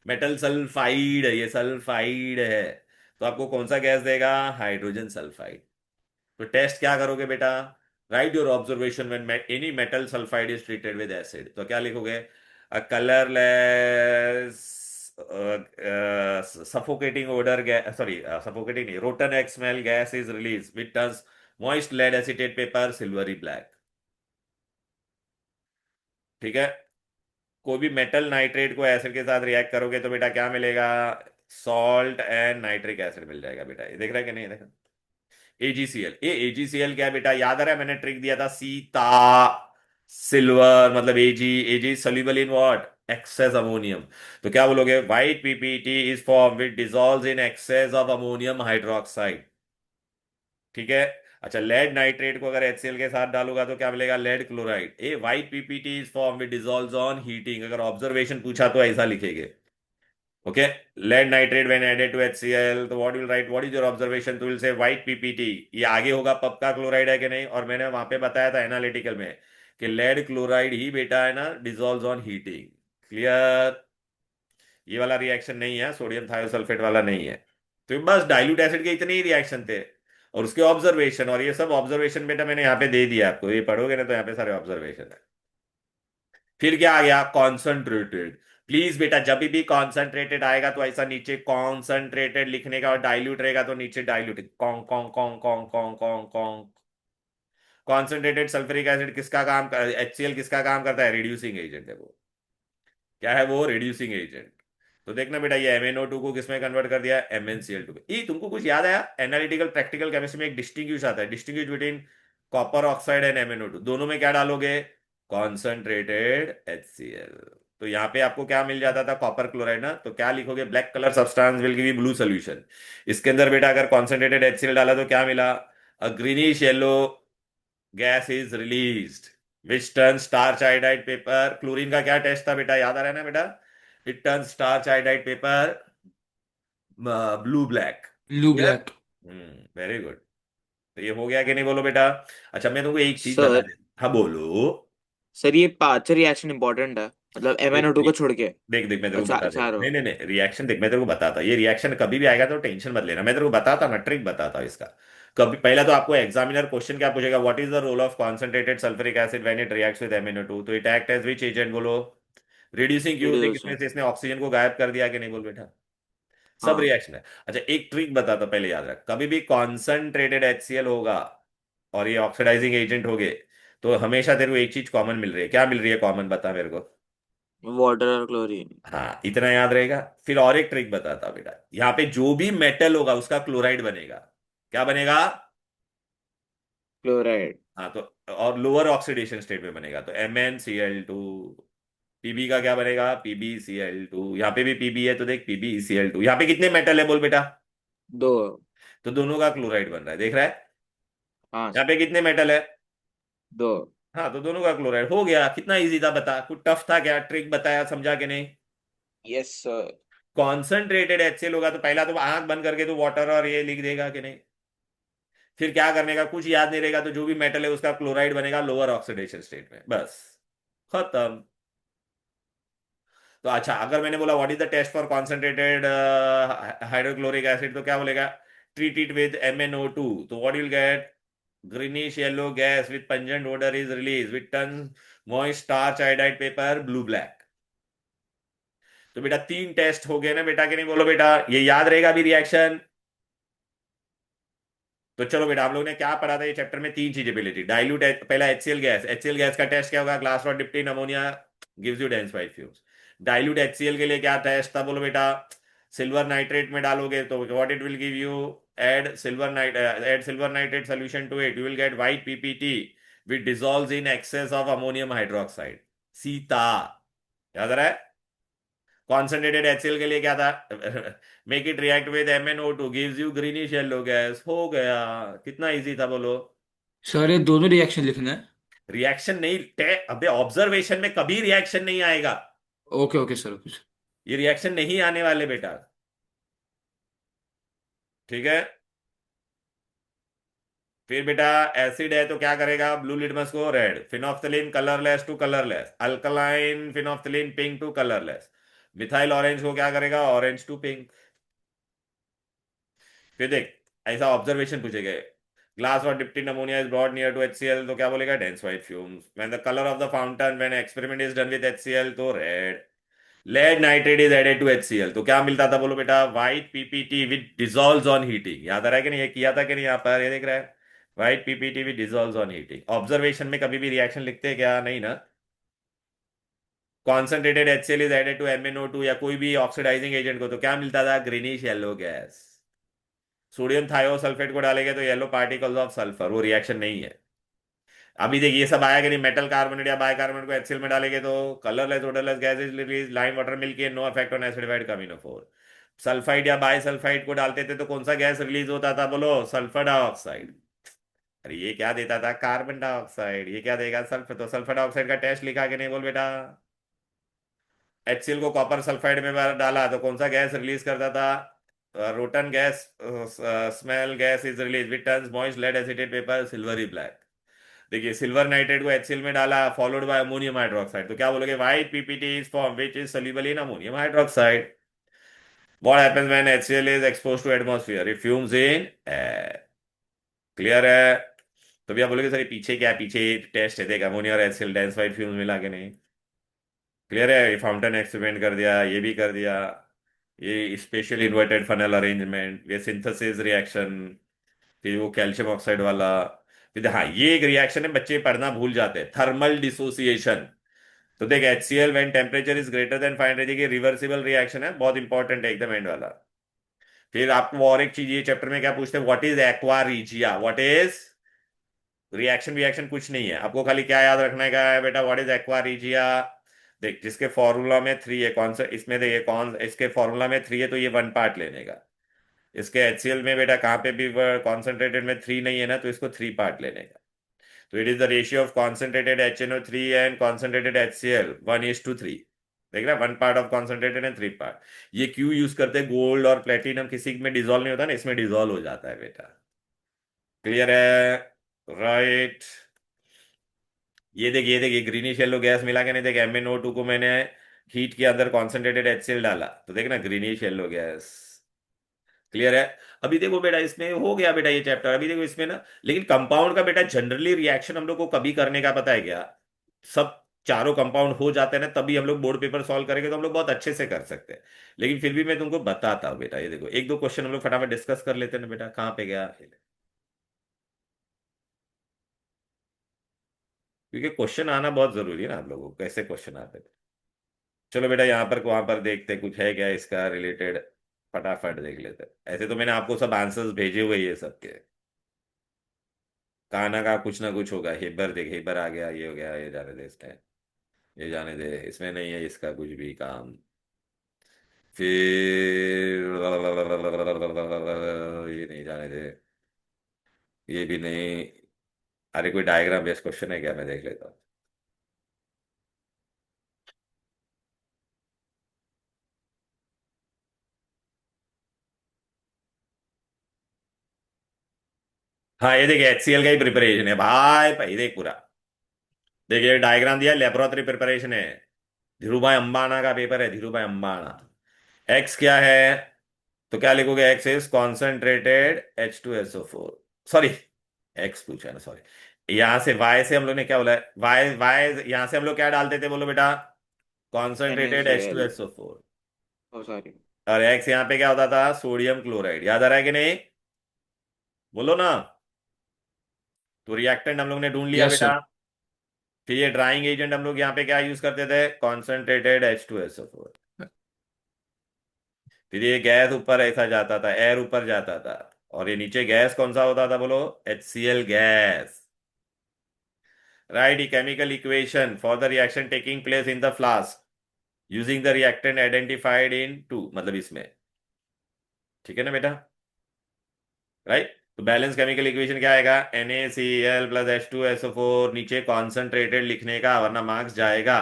metal sulphide, ये sulphide है, तो आपको कौन सा gas देगा? Hydrogen sulphide. तो टेस्ट क्या करोगे बेटा? Right your observation when any metal sulphide is treated with acid, तो क्या लिखोगे? A colourless suffocating odor gas, sorry, suffocating नहीं, rotten egg smell gas is released which turns moist lead acetate paper silvery black. ठीक है, कोई भी metal nitrate को acid के साथ रिएक्ट करोगे तो बेटा क्या मिलेगा? सॉल्ट एंड नाइट्रिक एसिड मिल जाएगा बेटा। ये देख रहा है कि नहीं देखा? एजीसीएल, ये एजीसीएल क्या है बेटा? याद आ रहा है मैंने ट्रिक दिया था, सीता सिल्वर मतलब AG, AG soluble in what? Excess ammonium. तो क्या बोलोगे? White PPT is form which dissolves in excess of ammonium hydroxide. ठीक है। अच्छा, लेड नाइट्रेट को अगर HCl के साथ डालूंगा तो क्या मिलेगा? Lead chloride. A white PPT is form which dissolves on heating. अगर ऑब्जर्वेशन पूछा तो ऐसा लिखेंगे। Okay, lead nitrate when added to HCl, तो what will write, what is your observation? तो will say white PPT। ये आगे होगा पब का क्लोराइड है कि नहीं? और मैंने वहां पे बताया था एनालिटिकल में कि लेड क्लोराइड ही बेटा है ना डिसॉल्व्स ऑन हीटिंग। क्लियर? ये वाला रिएक्शन नहीं है, सोडियम थायोसल्फेट वाला नहीं है। तो बस डाइल्यूट एसिड के इतने ही रिएक्शन थे और उसके ऑब्जर्वेशन, और ये सब ऑब्जर्वेशन बेटा मैंने यहाँ पे दे दिया आपको, ये पढ़ोगे ना तो यहाँ पे सारे ऑब्जर्वेशन है। फिर क्या आ गया? कॉन्सेंट्रेटेड। प्लीज बेटा जब भी कॉन्सेंट्रेटेड आएगा तो ऐसा नीचे कॉन्सेंट्रेटेड लिखने का, और डाइल्यूट रहेगा तो नीचे dilute, Kong Kong Kong Kong Kong Kong Kong. Concentrated sulphuric acid किसका काम, HCl किसका काम करता है? रिड्यूसिंग एजेंट है वो। क्या है वो? Reducing agent. तो देखना बेटा ये MnO2 को किसमें कन्वर्ट कर दिया? MnCl2 में। ई तुमको कुछ याद आया? एनालिटिकल प्रैक्टिकल केमिस्ट्री में एक डिस्टिंग्विश आता है, distinguish between copper oxide and MnO2, दोनों में क्या डालोगे? Concentrated HCl। तो यहाँ पे आपको क्या मिल जाता था? कॉपर क्लोराइड ना, तो क्या लिखोगे? Black colour substance will give you blue solution. इसके अंदर बेटा अगर कॉन्सेंट्रेटेड HCl डाला तो क्या मिला? A greenish yellow gas is released which turn starch iodide paper. Chlorine का क्या टेस्ट था बेटा? याद आ रहा है ना बेटा? It turn starch iodide paper blue black. Blue clear? Black. Very good. तो ये हो गया कि नहीं बोलो बेटा? अच्छा मैं तुमको एक चीज बता सर, दे। हाँ बोलो। सर ये पांच रिएक्शन इंपॉर्टेंट है, मतलब देख MnO2 को देख छोड़ के। देख देख, मैं तेरे और को बता दे रहा हूँ। चारों। नहीं नहीं नहीं, रिएक्शन देख मैं तेरे को बताता, ये रिएक्शन कभी भी आएगा तो टेंशन मत लेना, मैं तेरे को बताता ना, ट्रिक बताता हूँ इसका। कभी पहला तो आपको एग्जामिनर क्वेश्चन क्या पूछेगा? What is the role of concentrated sulphuric acid when it reacts with MnO2? तो it act as which agent बोलो? रिड्यूसिंग। क्यों? देख इसमें रिड्यूसिंग। से इसने ऑक्सीजन को गायब कर दिया कि नहीं? बोल बेटा। सब हाँ। रिएक्शन है। अच्छा एक ट्रिक बताता, पहले याद रख, कभी भी कॉन्सेंट्रेटेड HCl होगा और ये ऑक्सीडाइजिंग एजेंट हो गए तो हमेशा तेरे को एक चीज कॉमन मिल रही है। क्या मिल रही है कॉमन? बता मेरे को। वाटर और क्लोरीन। हाँ इतना याद रहेगा। फिर और एक ट्रिक बताता बेटा, यहाँ पे जो भी मेटल होगा उसका क्लोराइड बनेगा। क्या बनेगा? क्लोराइड। हाँ तो, और लोअर ऑक्सीडेशन स्टेट में बनेगा तो MnCl2। पीबी का क्या बनेगा? PbCl2। यहाँ पे भी पीबी है तो देख PbCl2। यहाँ पे कितने मेटल है बोल बेटा? दो। तो दोनों का क्लोराइड बन रहा है, देख रहा है? हाँ यहाँ सर। पे कितने मेटल है? दो। हाँ तो दोनों का क्लोराइड हो गया। कितना इजी था बता, कुछ टफ था क्या? ट्रिक बताया, समझा कि नहीं? Yes sir. कॉन्सेंट्रेटेड HCl होगा तो पहला तो आंख बंद करके तो वाटर और ये लिख देगा कि नहीं? फिर क्या करने का, कुछ याद नहीं रहेगा तो जो भी मेटल है उसका क्लोराइड बनेगा लोअर ऑक्सीडेशन स्टेट में, बस खत्म। तो अच्छा अगर मैंने बोला what is the test for concentrated hydrochloric acid तो क्या बोलेगा? Treat it with MnO2। तो what will get? Greenish yellow gas with pungent odour is release with turn moist starch iodide paper blue black. तो बेटा तीन test हो गए ना बेटा कि नहीं? बोलो बेटा, ये याद रहेगा भी रिएक्शन। तो चलो बेटा, आप लोगों ने क्या पढ़ा था ये चैप्टर में? तीन चीजें पहले थी। डाइल्यूट, पहला HCl गैस, HCl गैस का टेस्ट क्या होगा? ग्लास और dipped in ammonia gives you dense white fumes. Dilute HCl के लिए क्या टेस्ट था बोलो बेटा? सिल्वर नाइट्रेट में डालोगे तो what it will give you? Add silver nitrate solution to it, you will get white PPT which dissolves in excess of ammonium hydroxide. Sita. याद आ रहा है? कॉन्सेंट्रेटेड HCl के लिए क्या था? Make it react with MnO2 gives you greenish yellow gas. हो गया। कितना इजी था बोलो? सर ये दोनों रिएक्शन लिखना है? रिएक्शन नहीं, अबे ऑब्जर्वेशन में कभी रिएक्शन नहीं आएगा। Okay okay sir, okay sir. ये रिएक्शन नहीं आने वाले बेटा। ठीक है। फिर बेटा एसिड है तो क्या करेगा? ब्लू लिटमस को red, phenolphthalein colourless to colourless, alkaline phenolphthalein pink to colourless, methyl orange को क्या करेगा? Orange to pink. फिर देख, ऐसा ऑब्जर्वेशन पूछे गए, ग्लास और dipped in ammonia is brought near to HCl तो क्या बोलेगा? Dense white fumes. When the colour of the fountain when experiment is done with HCl तो red. Lead nitrate is added to HCl, तो क्या मिलता था बोलो बेटा, white PPT with dissolves on heating. याद आ रहा है कि नहीं, ये किया था कि नहीं, यहाँ पर ये देख रहा है, white PPT with dissolves on heating. Observation में कभी भी रिएक्शन लिखते हैं क्या, नहीं ना। Concentrated HCl is added to MnO2 या कोई भी ऑक्सीडाइजिंग एजेंट को, तो क्या मिलता था, greenish yellow gas. Sodium thiosulphate को डालेंगे तो येलो पार्टिकल्स ऑफ सल्फर, वो रिएक्शन नहीं है। अभी देखिए ये सब आया कि नहीं, मेटल कार्बोनेट या बाइकार्बोनेट को HCl में डालेंगे तो colourless odourless gas is release, lime water milk, no effect on acidified कामिनोफोर। सल्फाइड या बाइसल्फाइड को डालते थे तो कौन सा गैस रिलीज होता था बोलो, सल्फर डाइऑक्साइड। अरे ये क्या देता था, कार्बन डाइऑक्साइड, ये क्या देगा, सल्फर। तो सल्फर डाइऑक्साइड का टेस्ट लिखा कि नहीं बोल बेटा। HCl को कॉपर सल्फाइड में डाला तो कौन सा गैस रिलीज करता था, rotten gas, smell gas is release which turns moist lead acetate paper silvery black. देखिए सिल्वर नाइट्रेट को HCl में डाला फॉलोड बाय अमोनियम हाइड्रोक्साइड, तो क्या बोलोगे, white PPT is form which is soluble in ammonium hydroxide. What happens when HCl is exposed to atmosphere, it fumes in air. Clear है। तो भैया बोलोगे सर ये पीछे क्या है, पीछे टेस्ट है, देख अमोनिया और HCl डेंसिफाइड फ्यूम्स मिला के नहीं। क्लियर है, ये फाउंटेन एक्सपेरिमेंट कर दिया, ये भी कर दिया, ये स्पेशल इन्वर्टेड फनल अरेंजमेंट, ये सिंथेसिस रिएक्शन, फिर वो कैल्शियम ऑक्साइड वाला। फिर हाँ ये एक रिएक्शन है, बच्चे पढ़ना भूल जाते हैं, थर्मल डिसोसिएशन। तो देख HCl when temperature is greater than 500 की रिवर्सिबल रिएक्शन है, बहुत इंपॉर्टेंट है एकदम एंड वाला। फिर आपको और एक चीज ये चैप्टर में क्या पूछते हैं, what is aqua regia, what is, reaction reaction कुछ नहीं है, आपको खाली क्या याद रखने का है बेटा, व्हाट इज एक्वा रिजिया। देख जिसके फॉर्मूला में 3 है, कौन सा इसमें देखिए, कौन इसके फॉर्मूला में 3 है तो ये 1 पार्ट लेने का। इसके HCl में बेटा कहाँ पे भी कॉन्सेंट्रेटेड में 3 नहीं है ना, तो इसको 3 पार्ट लेने का। तो it is the ratio of concentrated HNO3 and concentrated HCl 1:3। देख रहा है, 1 part of concentrated and 3 part. ये क्यों यूज करते हैं, गोल्ड और प्लेटिनम किसी में डिजोल्व नहीं होता ना, इसमें डिजोल्व हो जाता है बेटा। क्लियर है, राइट। ये ग्रीनिश येलो गैस मिला के नहीं, देख MnO2 को मैंने हीट के अंदर कॉन्सेंट्रेटेड HCl डाला तो देखना ग्रीनिश येलो गैस। क्लियर है। अभी देखो बेटा इसमें हो गया बेटा ये चैप्टर, अभी देखो इसमें ना, लेकिन कंपाउंड का बेटा जनरली रिएक्शन हम लोग को कभी करने का पता है क्या, सब चारों कंपाउंड हो जाते हैं ना तभी हम लोग बोर्ड पेपर सॉल्व करेंगे, तो हम लोग बहुत अच्छे से कर सकते हैं। लेकिन फिर भी मैं तुमको बताता हूँ बेटा, ये देखो एक दो क्वेश्चन हम लोग फटाफट डिस्कस कर लेते हैं ना बेटा, कहाँ पे गया, क्योंकि क्वेश्चन आना बहुत जरूरी है ना हम लोगों को, कैसे क्वेश्चन आते हैं। चलो बेटा यहाँ पर वहां पर देखते हैं, कुछ है क्या इसका रिलेटेड, फटाफट देख लेते हैं। ऐसे तो मैंने आपको सब आंसर्स भेजे हुए ये सबके, काना का कुछ ना कुछ होगा, हेबर देख, हेबर आ गया, ये हो गया, ये जाने दे इसमें, ये जाने दे, इसमें नहीं है इसका कुछ भी काम। फिर ये नहीं, जाने दे, ये भी नहीं। अरे कोई डायग्राम बेस्ड क्वेश्चन है क्या, मैं देख लेता हूँ। हाँ ये देखिए HCl का ही प्रिपरेशन है भाई भाई, देख पूरा, देखिए डायग्राम दिया, लेबोरेटरी प्रिपरेशन है, धीरूभाई अंबाना का पेपर है, धीरूभाई अंबाना। एक्स क्या है, तो क्या लिखोगे, x is concentrated H2SO4, sorry x पूछा है ना, सॉरी। यहां से वाई से हम लोग ने क्या बोला है, वाई वाई यहां से हम लोग क्या डालते थे बोलो बेटा, concentrated H to NaCl. S O four Oh, sorry. और एक्स यहाँ पे क्या होता था, सोडियम क्लोराइड। याद आ रहा है कि नहीं, बोलो ना। तो रिएक्टेंट हम लोग ने ढूंढ लिया Yes, बेटा। sir. फिर ये ड्राइंग एजेंट हम लोग यहाँ पे क्या यूज करते थे, कॉन्सेंट्रेटेड H2SO4। फिर ये गैस ऊपर ऐसा जाता था, एयर ऊपर जाता था, और ये नीचे गैस कौन सा होता था बोलो, HCl गैस। राइट, ये chemical equation for the reaction taking place in the flask using the reactant identified in two, मतलब इसमें, ठीक है ना बेटा, राइट। तो बैलेंस केमिकल इक्वेशन क्या आएगा, NaCl प्लस H2SO4, नीचे कॉन्सेंट्रेटेड लिखने का वरना मार्क्स जाएगा।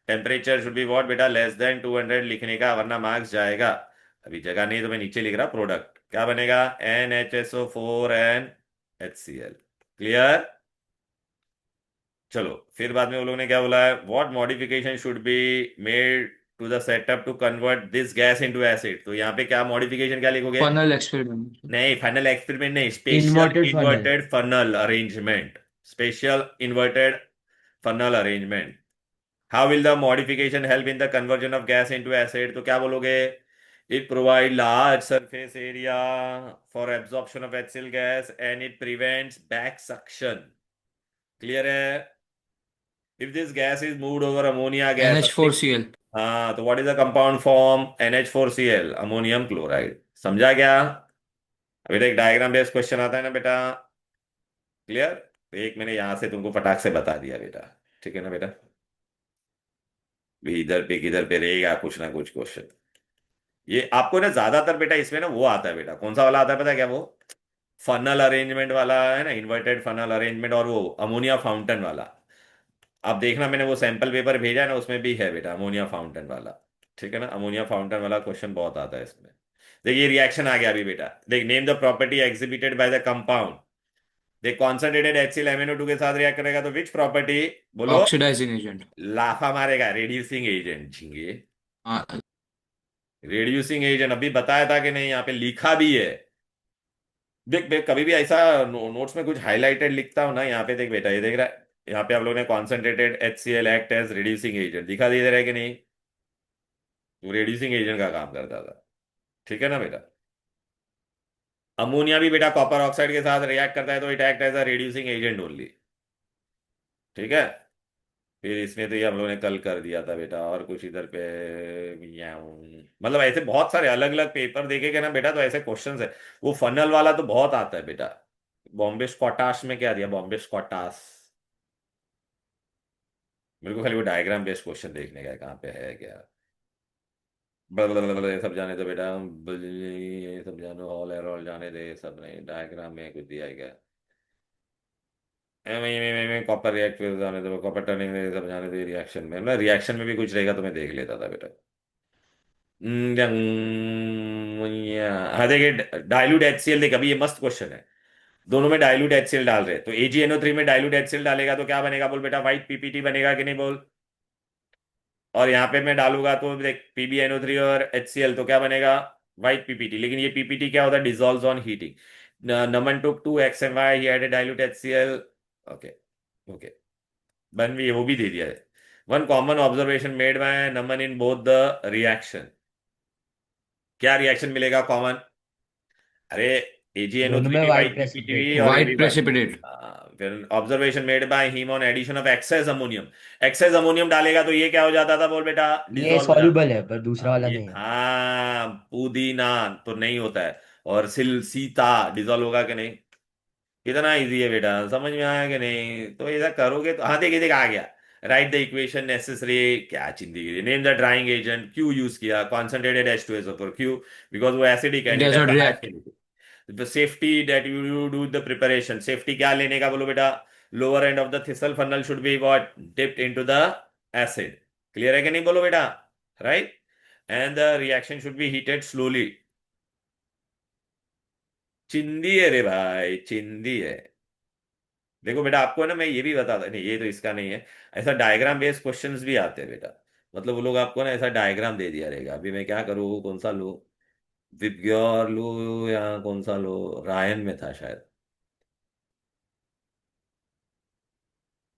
टेम्परेचर शुड बी व्हाट बेटा, लेस देन 200 लिखने का वरना मार्क्स जाएगा। अभी जगह नहीं तो मैं नीचे लिख रहा, प्रोडक्ट क्या बनेगा, NHSO4 एंड HCl। क्लियर। चलो फिर बाद में वो लोगों ने क्या बोला है, what modification should be made to the setup to convert this gas into acid, तो यहाँ पे क्या मॉडिफिकेशन क्या लिखोगे, Funnel experiment. नहीं फाइनल एक्सपेरिमेंट नहीं, special Inverted funnel. Inverted funnel arrangement, special inverted funnel arrangement. How will the modification help in the conversion of gas into acid, तो क्या बोलोगे? It provide large surface area for absorption of HCl gas and it prevents back suction. Clear है? If this gas is moved over ammonia gas, NH4Cl। हाँ, तो what is the compound form? NH4Cl, ammonium chloride. समझा क्या? अभी तो एक diagram based question आता है ना बेटा। क्लियर? तो एक मैंने यहां से तुमको फटाक से बता दिया बेटा। ठीक है ना बेटा? भी इधर पे किधर पे रहेगा कुछ ना कुछ क्वेश्चन। ये आपको ना ज्यादातर बेटा इसमें ना वो आता है बेटा, कौन सा वाला आता है पता है क्या? वो फनल अरेंजमेंट वाला है ना, इन्वर्टेड फनल अरेंजमेंट, और वो अमोनिया फाउंटेन वाला। आप देखना, मैंने वो सैंपल पेपर भेजा है ना, उसमें भी है बेटा अमोनिया फाउंटेन वाला। ठीक है ना? अमोनिया फाउंटेन वाला क्वेश्चन बहुत आता है इसमें। देखिए रिएक्शन आ गया अभी बेटा। देख, name the property exhibited by the compound. देख, कॉन्संट्रेटेड HCl MnO2 के साथ रिएक्ट करेगा तो विच प्रॉपर्टी? बोलो। Oxidising agent. लाफा मारेगा, रेड्यूसिंग एजेंट झिंगे। हाँ। रेड्यूसिंग एजेंट अभी बताया था कि नहीं? यहाँ पे लिखा भी है। देख देख, कभी भी ऐसा नोट्स में कुछ हाईलाइटेड लिखता हो ना, यहाँ पे देख बेटा, ये देख रहा है, यहाँ पे आप लोगों ने concentrated HCl act as reducing agent दिखा दे रहा है कि नहीं? वो रेड्यूसिंग एजेंट का काम करता था। ठीक है ना बेटा? अमोनिया भी बेटा कॉपर ऑक्साइड के साथ रिएक्ट करता है तो it act as a reducing agent only. ठीक है? फिर इसमें तो ये हम लोगों ने कल कर दिया था बेटा, और कुछ इधर पे मतलब ऐसे बहुत सारे अलग अलग पेपर देखेगा ना बेटा, तो ऐसे क्वेश्चंस है। वो फनल वाला तो बहुत आता है बेटा। बॉम्बे स्कॉटाश में क्या दिया? बॉम्बे स्कॉटाश। मेरे को खाली वो डायग्राम बेस्ड क्वेश्चन देखने का है, कहाँ पे है क्या। ये सब जाने दो बेटा। ये सब जानो, ऑल एयर ऑल जाने दे, सब नहीं, डायग्राम में कुछ दिया है क्या? कॉपर रिएक्ट फिर जाने दो, कॉपर टर्निंग सब जाने दो, रिएक्शन में मतलब रिएक्शन में भी कुछ रहेगा तो मैं देख लेता था बेटा। हाँ देखिए, डाइल्यूट HCl, देख अभी ये मस्त क्वेश्चन है। दोनों में डाइल्यूट HCl डाल रहे हैं, तो AgNO3 में डाइल्यूट HCl डालेगा तो क्या बनेगा? बोल बेटा, व्हाइट PPT बनेगा कि नहीं? बोल। और यहाँ पे मैं डालूंगा तो देख, PbNO3 और HCl, तो क्या बनेगा? White PPT। लेकिन ये PPT क्या होता है? Dissolve on heating. Naman took 2 XMY, he added dilute HCl। Okay. Okay. बन भी, वो भी दे दिया है। One common observation made by Naman in both the reaction. क्या रिएक्शन मिलेगा कॉमन? अरे, दोनों AgNO3 में भी वाइट वाइट PPT प्रेसिपिटेट और ये भी वाइट प्रेसिपिटेट। फिर observation made by him on addition of excess ammonium. Excess ammonium डालेगा तो ये क्या हो जाता था? बोल बेटा, ये डिसॉल्व हो जाता सॉल्युबल था। है पर दूसरा वाला ये नहीं है। हाँ, पुदीना तो नहीं होता है। और सिल सीता डिसॉल्व होगा कि नहीं? कितना इजी है बेटा, समझ में आया कि नहीं? तो ऐसा करोगे तो हाँ, देखिए देख आ गया। Write the equation necessary. क्या चिंदी, नेम द ड्राइंग एजेंट। क्यू यूज किया, कॉन्सेंट्रेटेड H2SO4, क्यू बिकॉज वो acidic it and it does has not the react. Highest. The safety that you do the preparation, safety क्या लेने का बोलो बेटा? Lower end of the thistle funnel should be what? Dipped into the acid. Clear है कि नहीं? बोलो बेटा। Right? And the reaction should B heated slowly. चिंदी है रे भाई, चिंदी है। देखो बेटा, आपको ना मैं ये भी बताता नहीं, ये तो इसका नहीं है। ऐसा डायग्राम बेस्ड क्वेश्चंस भी आते हैं बेटा। मतलब वो लोग आपको ना ऐसा डायग्राम दे दिया रहेगा, अभी मैं क्या करूँ, कौन सा लूँ? विबग्योर लूँ या कौन सा लूँ? रायन में था शायद।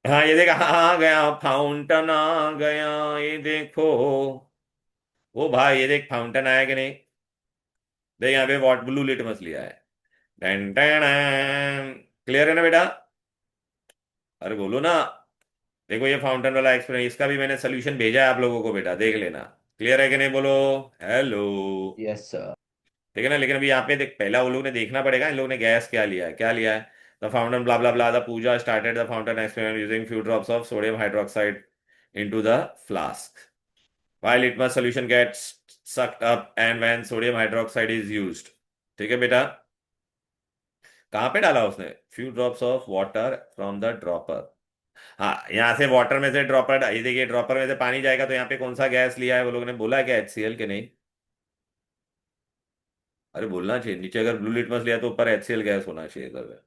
हाँ ये देख, आ गया फाउंटेन, आ गया, ये देखो। ओ भाई, ये देख फाउंटेन आया कि नहीं? देख यहाँ पे वॉट ब्लू लिटमस लिया है। क्लियर है ना बेटा? अरे बोलो ना। देखो ये फाउंटेन वाला एक्सपेरिमेंट, इसका भी मैंने सोल्यूशन भेजा है आप लोगों को बेटा, देख लेना। क्लियर है कि नहीं? बोलो। हेलो। Yes sir. ठीक है ना? लेकिन अभी यहाँ पे देख, पहला वो लोग ने देखना पड़ेगा इन लोगों ने गैस क्या लिया है, क्या लिया है। The fountain blah blah blah, the Puja started the fountain experiment using few drops of sodium hydroxide into the flask while litmus solution gets sucked up and when sodium hydroxide is used। ठीक है बेटा? कहाँ पे डाला उसने? Few drops of water from the dropper. हाँ, यहाँ से वाटर में से ड्रॉपर, ये देखिए ड्रॉपर में से पानी जाएगा तो यहाँ पे कौन सा गैस लिया है? वो लोग ने बोला क्या HCl के नहीं? अरे बोलना चाहिए, नीचे अगर ब्लू लिटमस लिया तो ऊपर HCl गैस होना चाहिए sir.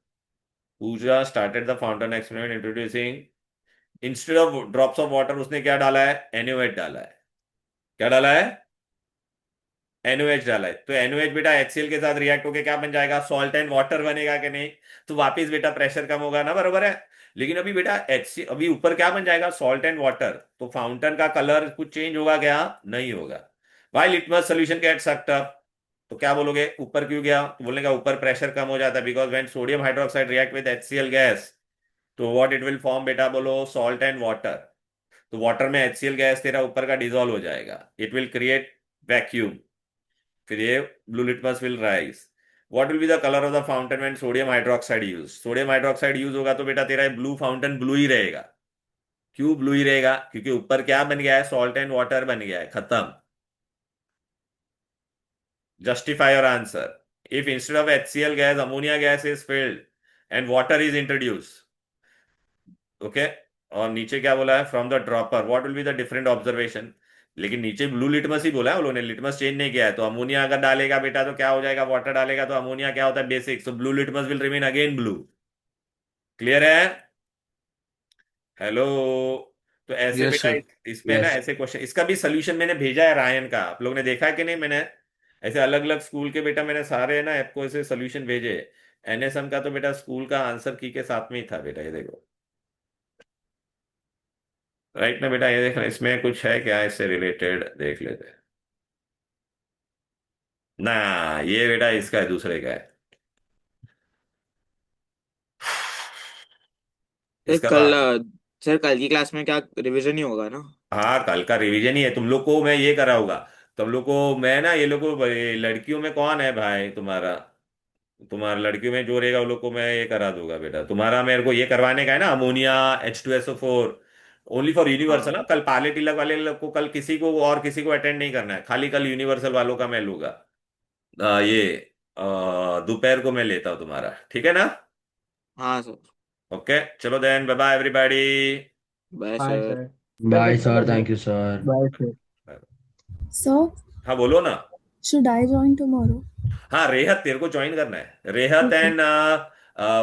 Puja started the fountain experiment introducing, instead of drops of water उसने क्या डाला है? NaOH डाला है। क्या डाला है? NaOH डाला है। तो NaOH बेटा HCl के साथ रिएक्ट होके क्या बन जाएगा? सॉल्ट एंड वाटर बनेगा कि नहीं? तो वापिस बेटा प्रेशर कम होगा ना, बरोबर है? लेकिन अभी बेटा HC अभी ऊपर क्या बन जाएगा, सॉल्ट एंड वाटर, तो फाउंटेन का कलर कुछ चेंज होगा क्या, नहीं होगा। Why litmus solution get sucked up, तो क्या बोलोगे ऊपर क्यों गया, तो बोलने का ऊपर प्रेशर कम हो जाता है, because when sodium hydroxide react with HCl gas, तो व्हाट इट विल फॉर्म बेटा, बोलो सॉल्ट एंड वाटर। तो वाटर में HCl गैस तेरा ऊपर का डिजोल्व हो जाएगा, इट विल क्रिएट वैक्यूम, फिर ये blue litmus will rise. What will be the colour of the fountain when sodium hydroxide use, sodium hydroxide use होगा तो बेटा तेरा ब्लू फाउंटेन ब्लू ही रहेगा। क्यों ब्लू ही रहेगा, क्योंकि ऊपर क्या बन गया है, सॉल्ट एंड वाटर बन गया है, खत्म। Justify your answer. If instead of HCl gas ammonia gas is filled and water is introduce, okay. और नीचे क्या बोला है, from the dropper what will be the different observation, लेकिन नीचे ब्लू लिटमस ही बोला है उन्होंने, लिटमस चेंज नहीं किया है। तो अमोनिया अगर डालेगा बेटा तो क्या हो जाएगा, वाटर डालेगा तो अमोनिया क्या होता है, basic, so blue litmus will remain again blue. Clear है, हेलो। तो ऐसे यस बेटा सर। इसमें ना Yes. ऐसे क्वेश्चन, इसका भी सोल्यूशन मैंने भेजा है रायन का, आप लोग ने देखा है कि नहीं, मैंने ऐसे अलग अलग स्कूल के बेटा मैंने सारे ना आपको ऐसे सोल्यूशन भेजे। NSM का तो बेटा स्कूल का आंसर की के साथ में ही था बेटा, ये देखो, राइट ना बेटा, ये देख रहे इसमें कुछ है क्या इससे रिलेटेड, देख लेते हैं ना। ये बेटा इसका है, दूसरे का है, सर इसका तो कल आंसर। सर कल की क्लास में क्या रिवीजन ही होगा ना? हाँ कल का रिवीजन ही है, तुम लोग को मैं ये कराऊंगा, तुम लोग को मैं ना, ये लोग को ये लड़कियों में कौन है भाई तुम्हारा, तुम्हारा लड़कियों में जो रहेगा उन लोग को मैं ये करा दूंगा बेटा, तुम्हारा मेरे को ये करवाने का है ना, ammonia H2SO4 only for universal. हाँ कल पाले टिलक वाले लोग को कल किसी को और किसी को अटेंड नहीं करना है, खाली कल यूनिवर्सल वालों का मैं लूंगा। ये दोपहर को मैं लेता हूँ तुम्हारा, ठीक है ना। हाँ सर। ओके चलो then, bye bye everybody. Bye Bye, sir. sir. Bye, Sir, sir. Thank you, sir. bye, sir. So, हाँ बोलो ना। should I join tomorrow? हाँ रेहत तेरे को ज्वाइन करना है, रेहत Okay. एंड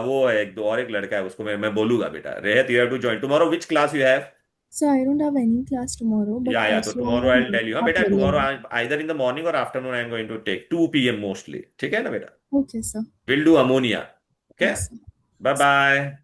वो है एक दो और एक लड़का है, उसको मैं बोलूंगा बेटा, रेहत you have to join tomorrow, which class you have. So I don't have any class tomorrow, but या तो first I tomorrow I have will tell you, हाँ बेटा after tomorrow 11. Either in the morning और afternoon I am going to take 2 PM mostly, ठीक है ना बेटा, Okay, sir. Will do ammonia, okay, Yes, sir. Bye bye.